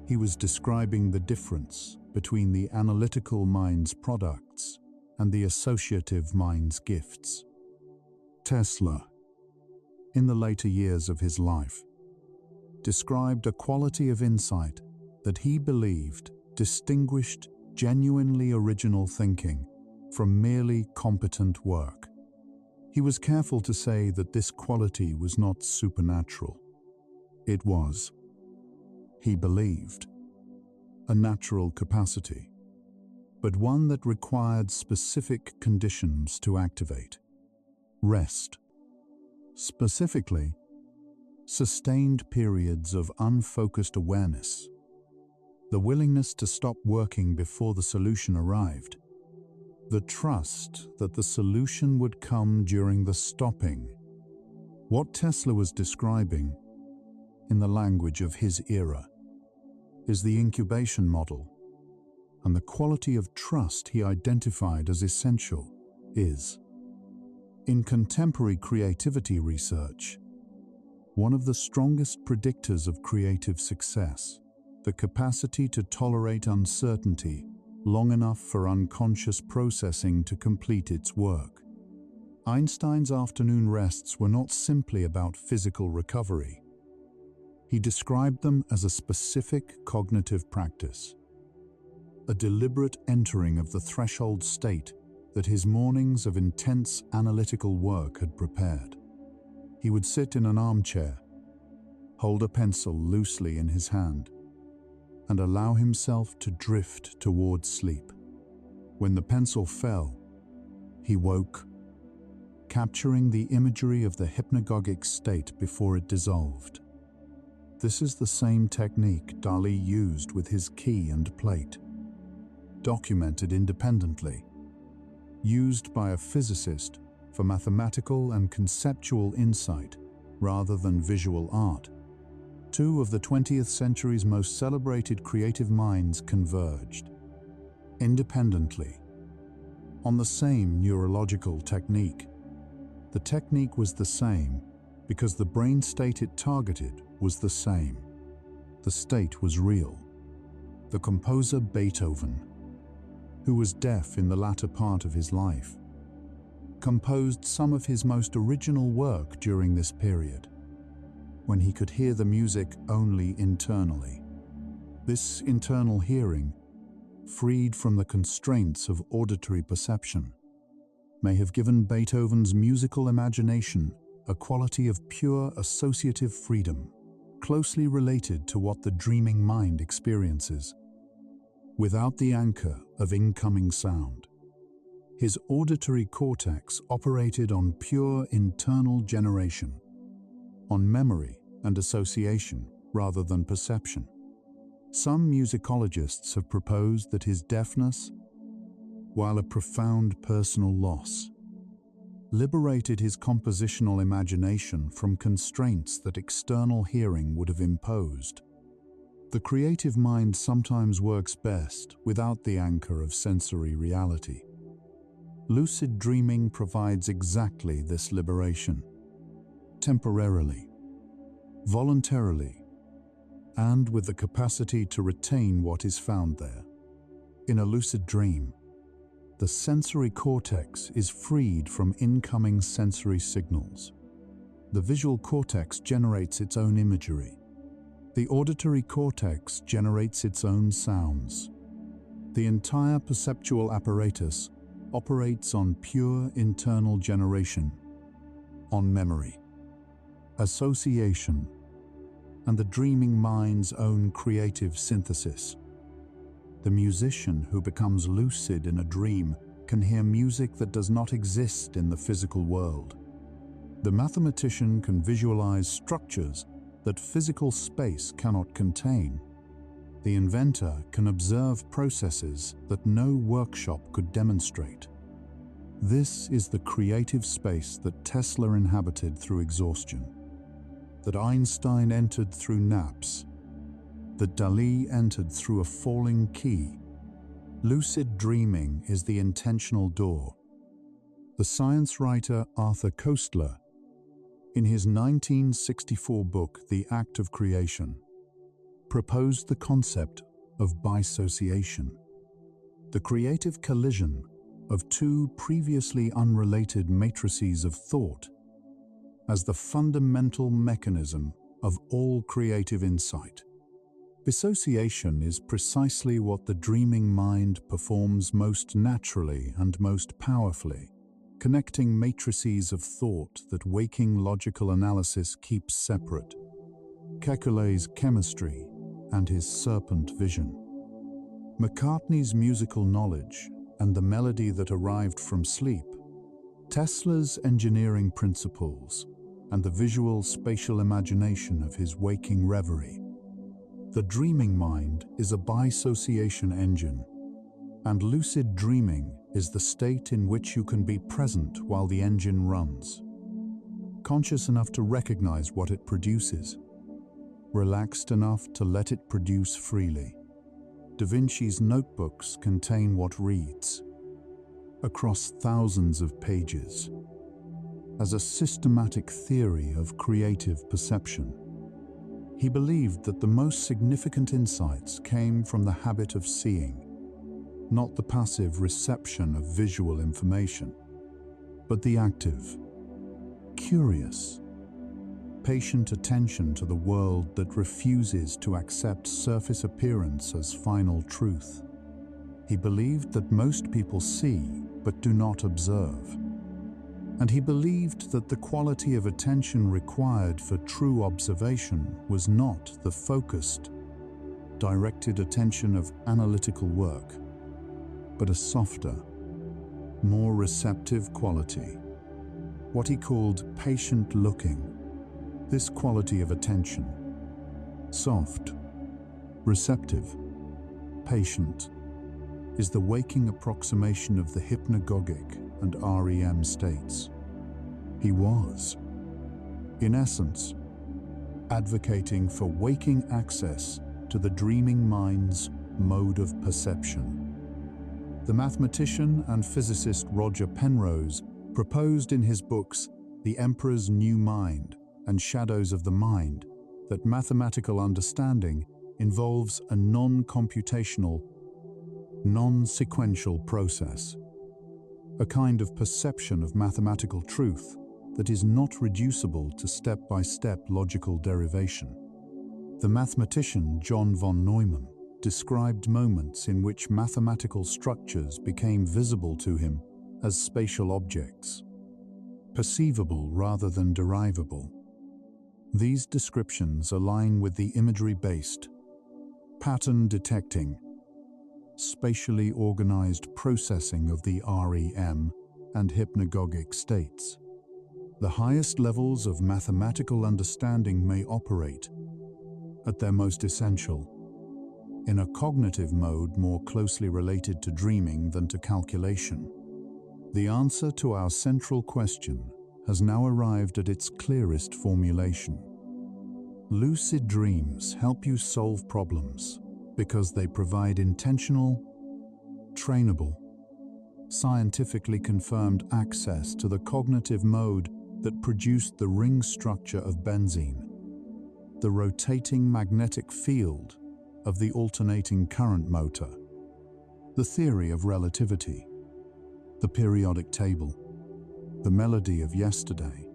He was describing the difference between the analytical mind's products and the associative mind's gifts. Tesla, in the later years of his life, described a quality of insight that he believed distinguished genuinely original thinking from merely competent work. He was careful to say that this quality was not supernatural. It was, he believed, a natural capacity, but one that required specific conditions to activate. Rest. Specifically, sustained periods of unfocused awareness, the willingness to stop working before the solution arrived, the trust that the solution would come during the stopping. What Tesla was describing, in the language of his era, is the incubation model, and the quality of trust he identified as essential is, in contemporary creativity research, one of the strongest predictors of creative success, the capacity to tolerate uncertainty long enough for unconscious processing to complete its work. Einstein's afternoon rests were not simply about physical recovery. He described them as a specific cognitive practice, a deliberate entering of the threshold state that his mornings of intense analytical work had prepared. He would sit in an armchair, hold a pencil loosely in his hand, and allow himself to drift towards sleep. When the pencil fell, he woke, capturing the imagery of the hypnagogic state before it dissolved. This is the same technique Dali used with his key and plate, documented independently, used by a physicist for mathematical and conceptual insight rather than visual art. Two of the 20th century's most celebrated creative minds converged, independently, on the same neurological technique. The technique was the same because the brain state it targeted was the same. The state was real. The composer Beethoven, who was deaf in the latter part of his life, composed some of his most original work during this period, when he could hear the music only internally. This internal hearing, freed from the constraints of auditory perception, may have given Beethoven's musical imagination a quality of pure associative freedom, closely related to what the dreaming mind experiences. Without the anchor of incoming sound, his auditory cortex operated on pure internal generation, on memory and association rather than perception. Some musicologists have proposed that his deafness, while a profound personal loss, liberated his compositional imagination from constraints that external hearing would have imposed. The creative mind sometimes works best without the anchor of sensory reality. Lucid dreaming provides exactly this liberation, temporarily, voluntarily, and with the capacity to retain what is found there. In a lucid dream, the sensory cortex is freed from incoming sensory signals. The visual cortex generates its own imagery. The auditory cortex generates its own sounds. The entire perceptual apparatus operates on pure internal generation, on memory, association, and the dreaming mind's own creative synthesis. The musician who becomes lucid in a dream can hear music that does not exist in the physical world. The mathematician can visualize structures that physical space cannot contain. The inventor can observe processes that no workshop could demonstrate. This is the creative space that Tesla inhabited through exhaustion, that Einstein entered through naps, that Dalí entered through a falling key. Lucid dreaming is the intentional door. The science writer Arthur Koestler, in his 1964 book, The Act of Creation, proposed the concept of bisociation, the creative collision of two previously unrelated matrices of thought, as the fundamental mechanism of all creative insight. Dissociation is precisely what the dreaming mind performs most naturally and most powerfully, connecting matrices of thought that waking logical analysis keeps separate. Kekulé's chemistry and his serpent vision. McCartney's musical knowledge and the melody that arrived from sleep. Tesla's engineering principles and the visual spatial imagination of his waking reverie. The dreaming mind is a bisociation engine, and lucid dreaming is the state in which you can be present while the engine runs, conscious enough to recognize what it produces, relaxed enough to let it produce freely. Da Vinci's notebooks contain what reads, across thousands of pages, as a systematic theory of creative perception. He believed that the most significant insights came from the habit of seeing, not the passive reception of visual information, but the active, curious, patient attention to the world that refuses to accept surface appearance as final truth. He believed that most people see but do not observe. And he believed that the quality of attention required for true observation was not the focused, directed attention of analytical work, but a softer, more receptive quality, what he called patient looking. This quality of attention, soft, receptive, patient, is the waking approximation of the hypnagogic and REM states. He was, in essence, advocating for waking access to the dreaming mind's mode of perception. The mathematician and physicist Roger Penrose proposed in his books The Emperor's New Mind and Shadows of the Mind that mathematical understanding involves a non-computational, non-sequential process, a kind of perception of mathematical truth that is not reducible to step-by-step logical derivation. The mathematician John von Neumann described moments in which mathematical structures became visible to him as spatial objects, perceivable rather than derivable. These descriptions align with the imagery-based, pattern-detecting, spatially organized processing of the REM and hypnagogic states. The highest levels of mathematical understanding may operate, at their most essential, in a cognitive mode more closely related to dreaming than to calculation. The answer to our central question has now arrived at its clearest formulation. Lucid dreams help you solve problems because they provide intentional, trainable, scientifically confirmed access to the cognitive mode that produced the ring structure of benzene, the rotating magnetic field of the alternating current motor, the theory of relativity, the periodic table, the melody of yesterday,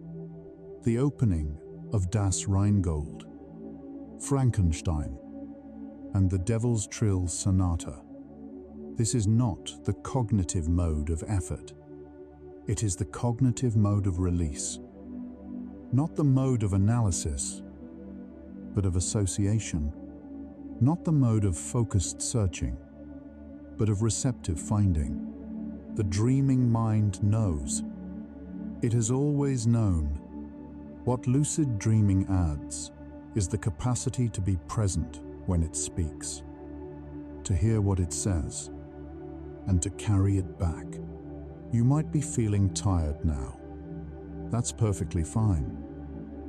the opening of Das Rheingold, Frankenstein, and the Devil's Trill Sonata. This is not the cognitive mode of effort. It is the cognitive mode of release. Not the mode of analysis, but of association. Not the mode of focused searching, but of receptive finding. The dreaming mind knows. It has always known. What lucid dreaming adds is the capacity to be present when it speaks, to hear what it says, and to carry it back. You might be feeling tired now. That's perfectly fine.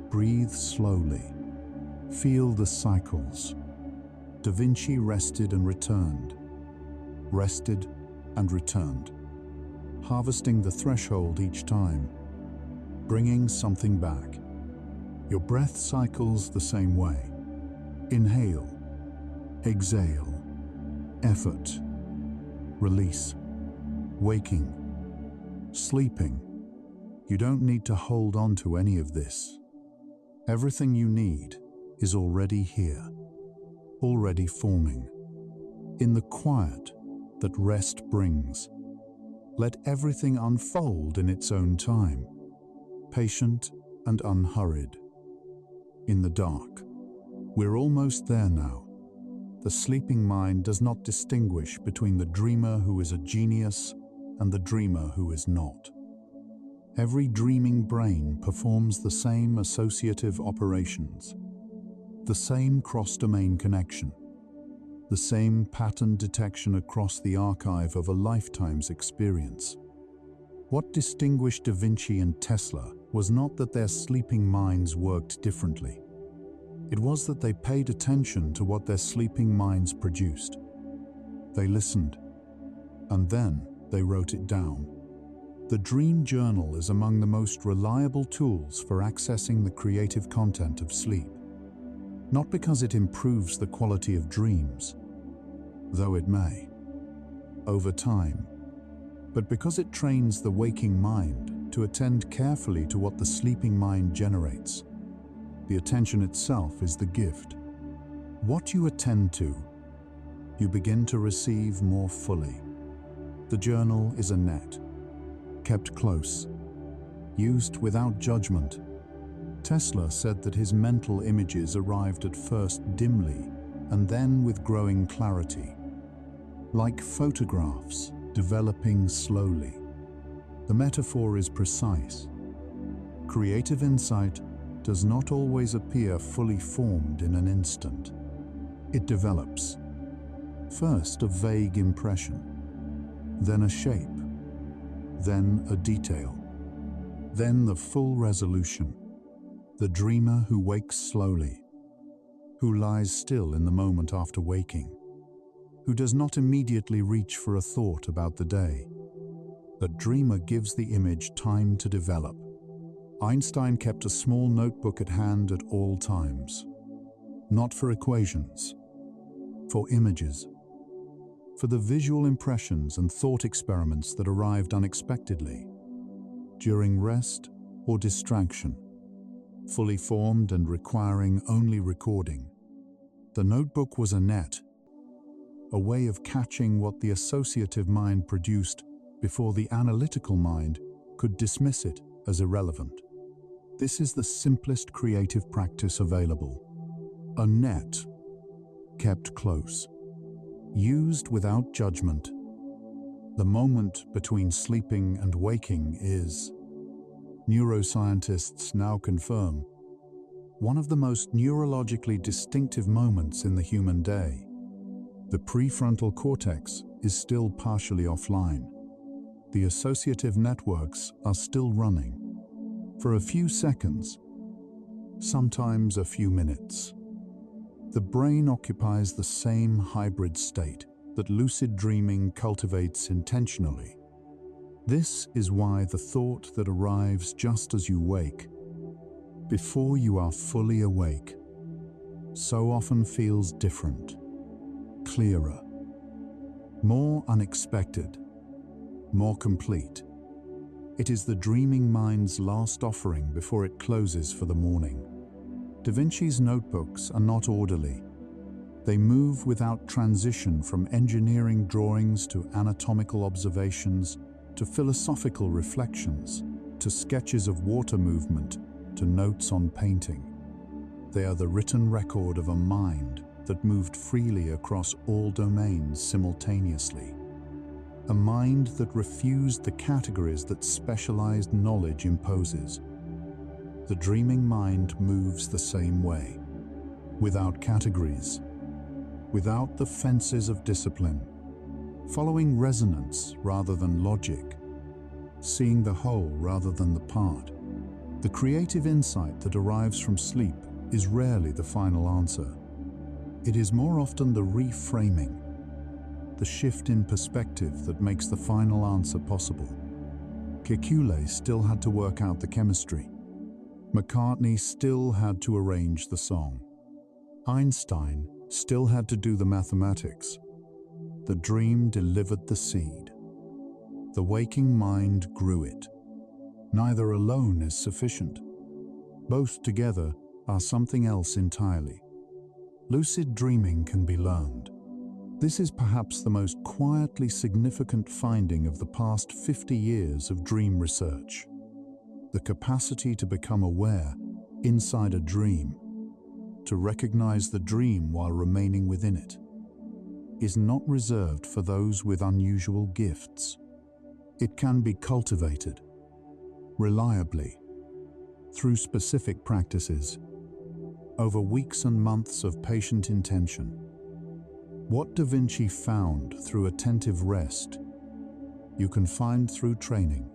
Breathe slowly. Feel the cycles. Da Vinci rested and returned. Rested and returned. Harvesting the threshold each time. Bringing something back. Your breath cycles the same way. Inhale. Exhale. Effort. Release. Waking. Sleeping. You don't need to hold on to any of this. Everything you need is already here, already forming. In the quiet that rest brings, let everything unfold in its own time, patient and unhurried. In the dark, we're almost there now. The sleeping mind does not distinguish between the dreamer who is a genius and the dreamer who is not. Every dreaming brain performs the same associative operations, the same cross-domain connection, the same pattern detection across the archive of a lifetime's experience. What distinguished Da Vinci and Tesla was not that their sleeping minds worked differently. It was that they paid attention to what their sleeping minds produced. They listened, and then they wrote it down. The Dream Journal is among the most reliable tools for accessing the creative content of sleep. Not because it improves the quality of dreams, though it may, over time, but because it trains the waking mind to attend carefully to what the sleeping mind generates. The attention itself is the gift. What you attend to, you begin to receive more fully. The journal is a net, kept close, used without judgment. Tesla said that his mental images arrived at first dimly and then with growing clarity, like photographs developing slowly. The metaphor is precise. Creative insight does not always appear fully formed in an instant. It develops. First a vague impression, then a shape, then a detail, then the full resolution. The dreamer who wakes slowly, who lies still in the moment after waking, who does not immediately reach for a thought about the day. The dreamer gives the image time to develop. Einstein kept a small notebook at hand at all times, not for equations, for images, for the visual impressions and thought experiments that arrived unexpectedly, during rest or distraction, fully formed and requiring only recording. The notebook was a net, a way of catching what the associative mind produced before the analytical mind could dismiss it as irrelevant. This is the simplest creative practice available. A net, kept close, used without judgment. The moment between sleeping and waking is, neuroscientists now confirm, one of the most neurologically distinctive moments in the human day. The prefrontal cortex is still partially offline. The associative networks are still running. For a few seconds, sometimes a few minutes. The brain occupies the same hybrid state that lucid dreaming cultivates intentionally. This is why the thought that arrives just as you wake, before you are fully awake, so often feels different, clearer, more unexpected, more complete. It is the dreaming mind's last offering before it closes for the morning. Da Vinci's notebooks are not orderly. They move without transition from engineering drawings to anatomical observations, to philosophical reflections, to sketches of water movement, to notes on painting. They are the written record of a mind that moved freely across all domains simultaneously. A mind that refused the categories that specialized knowledge imposes. The dreaming mind moves the same way, without categories, without the fences of discipline, following resonance rather than logic, seeing the whole rather than the part. The creative insight that arrives from sleep is rarely the final answer. It is more often the reframing, the shift in perspective that makes the final answer possible. Kekule still had to work out the chemistry. McCartney still had to arrange the song. Einstein still had to do the mathematics. The dream delivered the seed. The waking mind grew it. Neither alone is sufficient. Both together are something else entirely. Lucid dreaming can be learned. This is perhaps the most quietly significant finding of the past 50 years of dream research. The capacity to become aware inside a dream, to recognize the dream while remaining within it, is not reserved for those with unusual gifts. It can be cultivated, reliably, through specific practices, over weeks and months of patient intention. What Da Vinci found through attentive rest, you can find through training.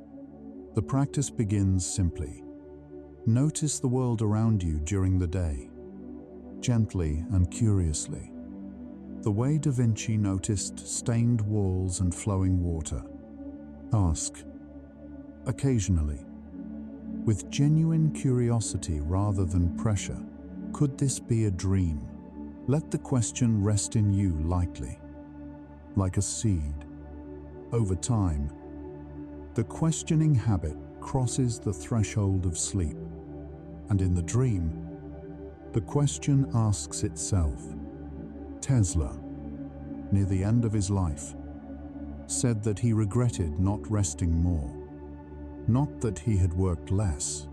The practice begins simply. Notice the world around you during the day, gently and curiously, the way Da Vinci noticed stained walls and flowing water. Ask, occasionally, with genuine curiosity rather than pressure, could this be a dream? Let the question rest in you lightly, like a seed. Over time, the questioning habit crosses the threshold of sleep, and in the dream, the question asks itself. Tesla, near the end of his life, said that he regretted not resting more. Not that he had worked less.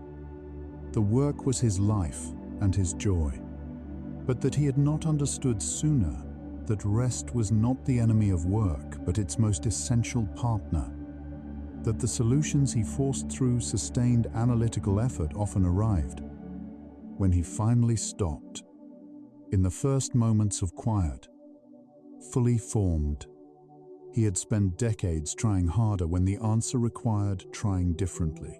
The work was his life and his joy. But that he had not understood sooner that rest was not the enemy of work, but its most essential partner. That the solutions he forced through sustained analytical effort often arrived when he finally stopped, in the first moments of quiet, fully formed. He had spent decades trying harder when the answer required trying differently.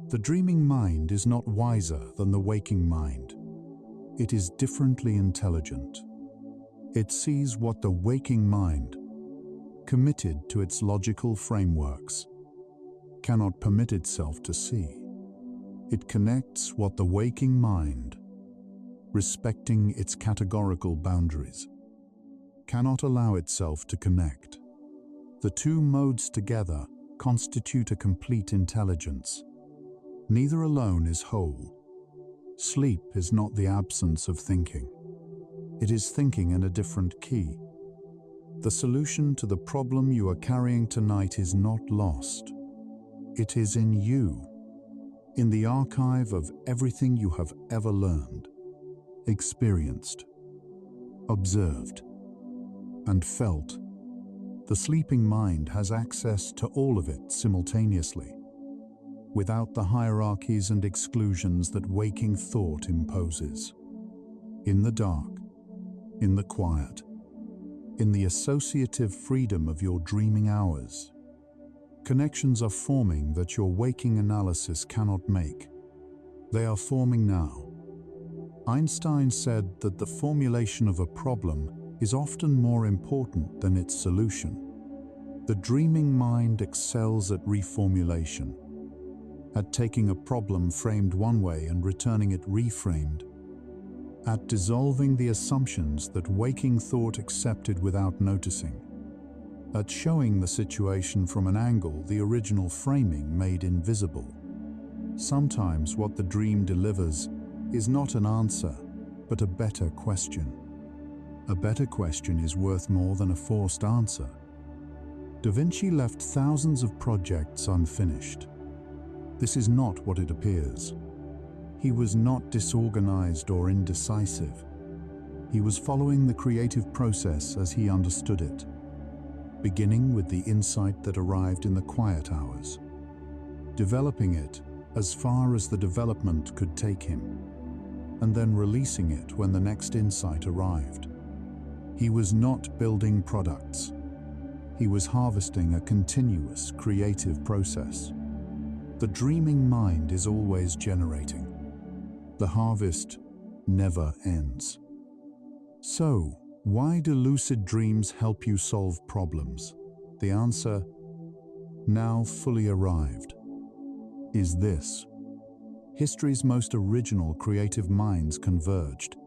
The dreaming mind is not wiser than the waking mind. It is differently intelligent. It sees what the waking mind, committed to its logical frameworks, cannot permit itself to see. It connects what the waking mind, respecting its categorical boundaries, cannot allow itself to connect. The two modes together constitute a complete intelligence. Neither alone is whole. Sleep is not the absence of thinking. It is thinking in a different key. The solution to the problem you are carrying tonight is not lost. It is in you, in the archive of everything you have ever learned, experienced, observed, and felt. The sleeping mind has access to all of it simultaneously, without the hierarchies and exclusions that waking thought imposes. In the dark, in the quiet, in the associative freedom of your dreaming hours, connections are forming that your waking analysis cannot make. They are forming now. Einstein said that the formulation of a problem is often more important than its solution. The dreaming mind excels at reformulation, at taking a problem framed one way and returning it reframed, at dissolving the assumptions that waking thought accepted without noticing, at showing the situation from an angle the original framing made invisible. Sometimes what the dream delivers is not an answer, but a better question. A better question is worth more than a forced answer. Da Vinci left thousands of projects unfinished. This is not what it appears. He was not disorganized or indecisive. He was following the creative process as he understood it, beginning with the insight that arrived in the quiet hours, developing it as far as the development could take him, and then releasing it when the next insight arrived. He was not building products. He was harvesting a continuous creative process. The dreaming mind is always generating. The harvest never ends. So, why do lucid dreams help you solve problems? The answer, now fully arrived, is this. History's most original creative minds converged,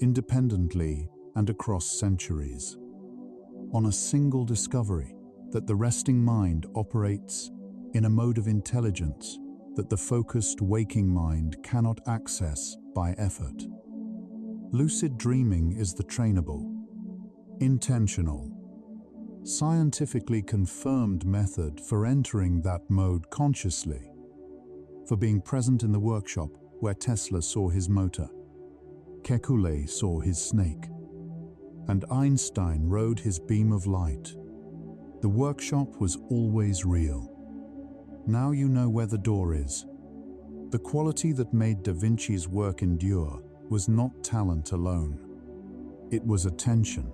independently and across centuries, on a single discovery that the resting mind operates in a mode of intelligence that the focused waking mind cannot access by effort. Lucid dreaming is the trainable, intentional, scientifically confirmed method for entering that mode consciously, for being present in the workshop where Tesla saw his motor, Kekulé saw his snake, and Einstein rode his beam of light. The workshop was always real. Now you know where the door is. The quality that made Da Vinci's work endure was not talent alone. It was attention.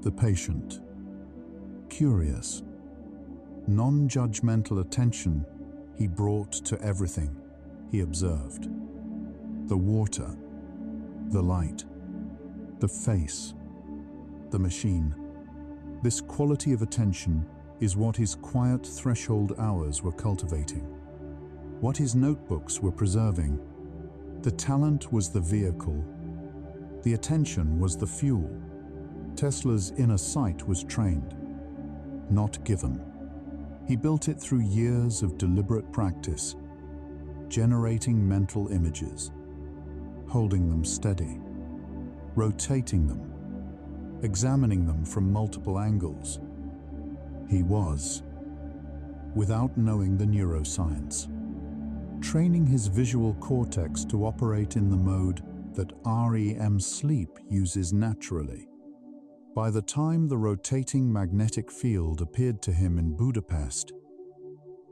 The patient, curious, non-judgmental attention he brought to everything he observed. The water, the light, the face, the machine. This quality of attention is what his quiet threshold hours were cultivating, what his notebooks were preserving. The talent was the vehicle. The attention was the fuel. Tesla's inner sight was trained, not given. He built it through years of deliberate practice, generating mental images, holding them steady, rotating them, examining them from multiple angles. He was, without knowing the neuroscience, training his visual cortex to operate in the mode that REM sleep uses naturally. By the time the rotating magnetic field appeared to him in Budapest,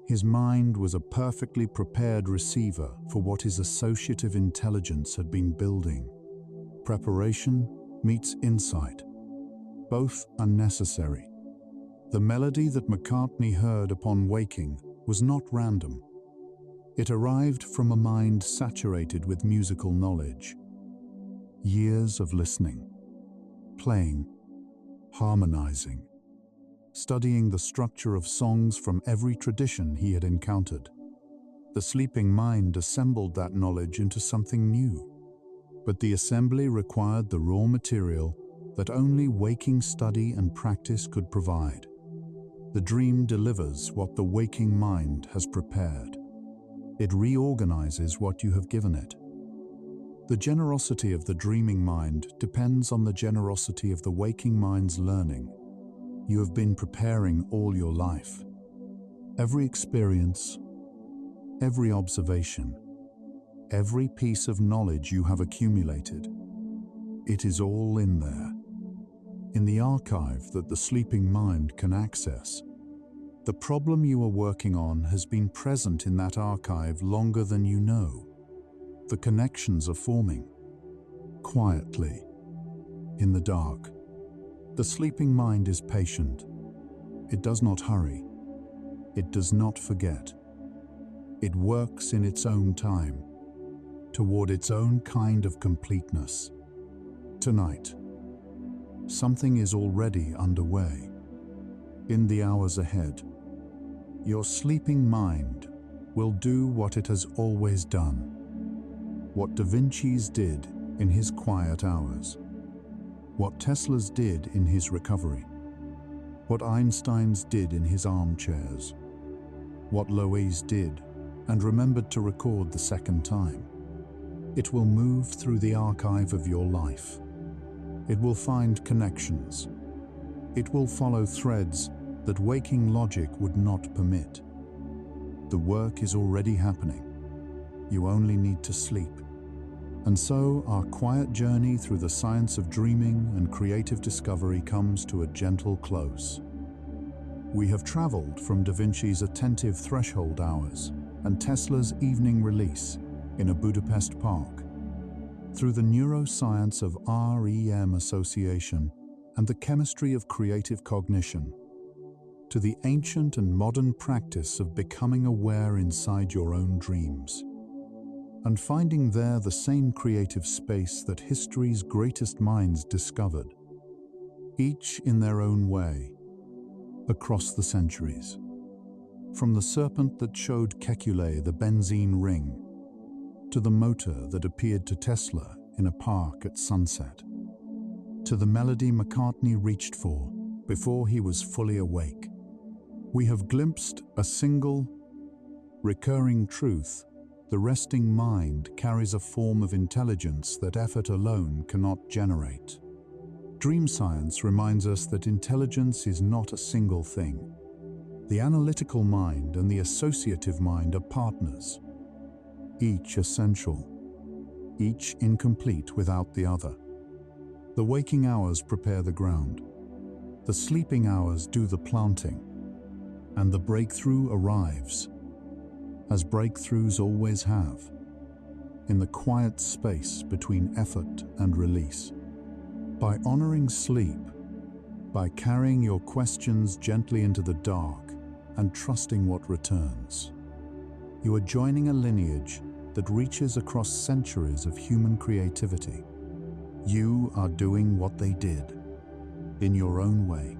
his mind was a perfectly prepared receiver for what his associative intelligence had been building. Preparation meets insight. Both are necessary. The melody that McCartney heard upon waking was not random. It arrived from a mind saturated with musical knowledge. Years of listening, playing, harmonizing, studying the structure of songs from every tradition he had encountered. The sleeping mind assembled that knowledge into something new. But the assembly required the raw material that only waking study and practice could provide. The dream delivers what the waking mind has prepared. It reorganizes what you have given it. The generosity of the dreaming mind depends on the generosity of the waking mind's learning. You have been preparing all your life. Every experience, every observation, every piece of knowledge you have accumulated, it is all in there, in the archive that the sleeping mind can access. The problem you are working on has been present in that archive longer than you know. The connections are forming, quietly, in the dark. The sleeping mind is patient. It does not hurry. It does not forget. It works in its own time, toward its own kind of completeness. Tonight, something is already underway. In the hours ahead, your sleeping mind will do what it has always done, what Da Vinci's did in his quiet hours, what Tesla's did in his recovery, what Einstein's did in his armchairs, what Lois did and remembered to record the second time. It will move through the archive of your life. It will find connections. It will follow threads that waking logic would not permit. The work is already happening. You only need to sleep. And so our quiet journey through the science of dreaming and creative discovery comes to a gentle close. We have traveled from Da Vinci's attentive threshold hours and Tesla's evening release in a Budapest park, through the neuroscience of REM association and the chemistry of creative cognition, to the ancient and modern practice of becoming aware inside your own dreams, and finding there the same creative space that history's greatest minds discovered, each in their own way, across the centuries. From the serpent that showed Kekule the benzene ring, to the motor that appeared to Tesla in a park at sunset, to the melody McCartney reached for before he was fully awake, we have glimpsed a single, recurring truth. The resting mind carries a form of intelligence that effort alone cannot generate. Dream science reminds us that intelligence is not a single thing. The analytical mind and the associative mind are partners, each essential, each incomplete without the other. The waking hours prepare the ground. The sleeping hours do the planting. And the breakthrough arrives, as breakthroughs always have, in the quiet space between effort and release. By honoring sleep, by carrying your questions gently into the dark and trusting what returns, you are joining a lineage that reaches across centuries of human creativity. You are doing what they did, in your own way.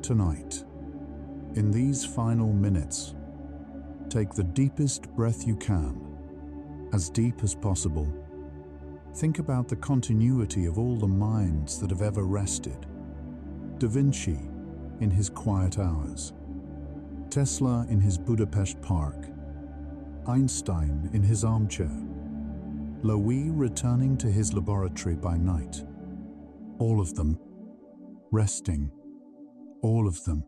Tonight, in these final minutes, take the deepest breath you can, as deep as possible. Think about the continuity of all the minds that have ever rested. Da Vinci in his quiet hours, Tesla in his Budapest park, Einstein in his armchair, Louis returning to his laboratory by night. All of them resting, all of them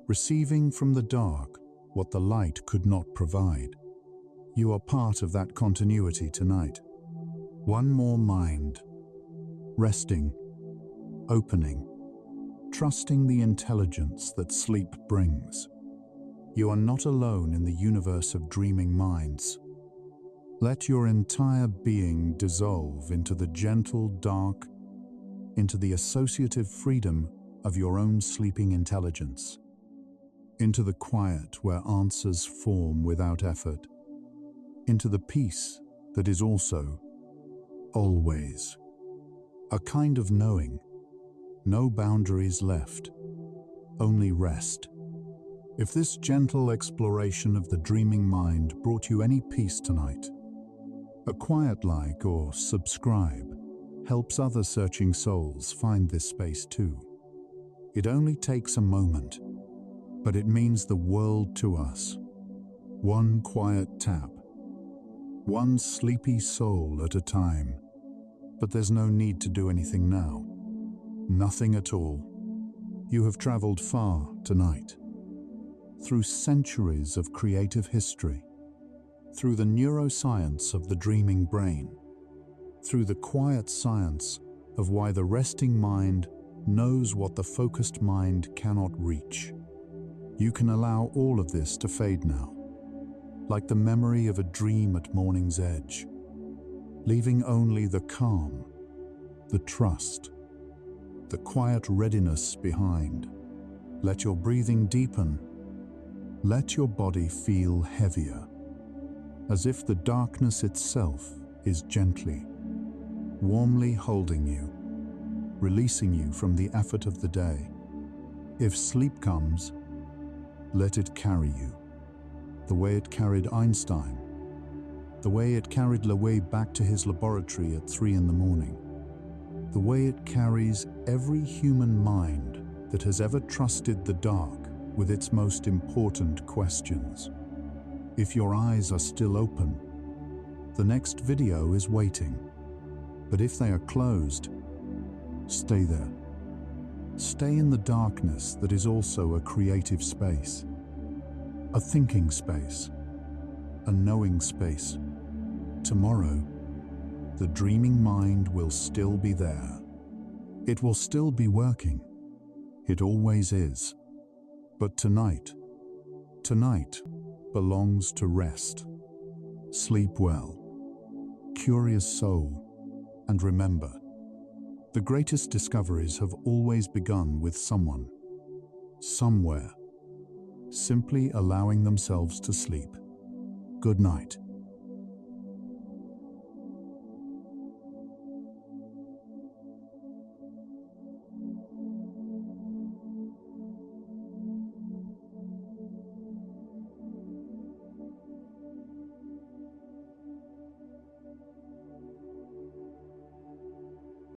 receiving from the dark what the light could not provide. You are part of that continuity tonight. One more mind, resting, opening, trusting the intelligence that sleep brings. You are not alone in the universe of dreaming minds. Let your entire being dissolve into the gentle dark, into the associative freedom of your own sleeping intelligence, into the quiet where answers form without effort, into the peace that is also, always, a kind of knowing, no boundaries left, only rest. If this gentle exploration of the dreaming mind brought you any peace tonight, a quiet like or subscribe helps other searching souls find this space too. It only takes a moment, but it means the world to us. One quiet tap, one sleepy soul at a time. But there's no need to do anything now. Nothing at all. You have traveled far tonight, through centuries of creative history, through the neuroscience of the dreaming brain, through the quiet science of why the resting mind knows what the focused mind cannot reach. You can allow all of this to fade now, like the memory of a dream at morning's edge, leaving only the calm, the trust, the quiet readiness behind. Let your breathing deepen. Let your body feel heavier, as if the darkness itself is gently, warmly holding you, releasing you from the effort of the day. If sleep comes, let it carry you, the way it carried Einstein, the way it carried Louis back to his laboratory at 3 in the morning, the way it carries every human mind that has ever trusted the dark with its most important questions. If your eyes are still open, the next video is waiting. But if they are closed, Stay there. Stay in the darkness that is also a creative space, a thinking space, a knowing space. Tomorrow, the dreaming mind will still be there. It will still be working. It always is. But tonight belongs to rest. Sleep well, curious soul, and remember, the greatest discoveries have always begun with someone, somewhere, simply allowing themselves to sleep. Good night.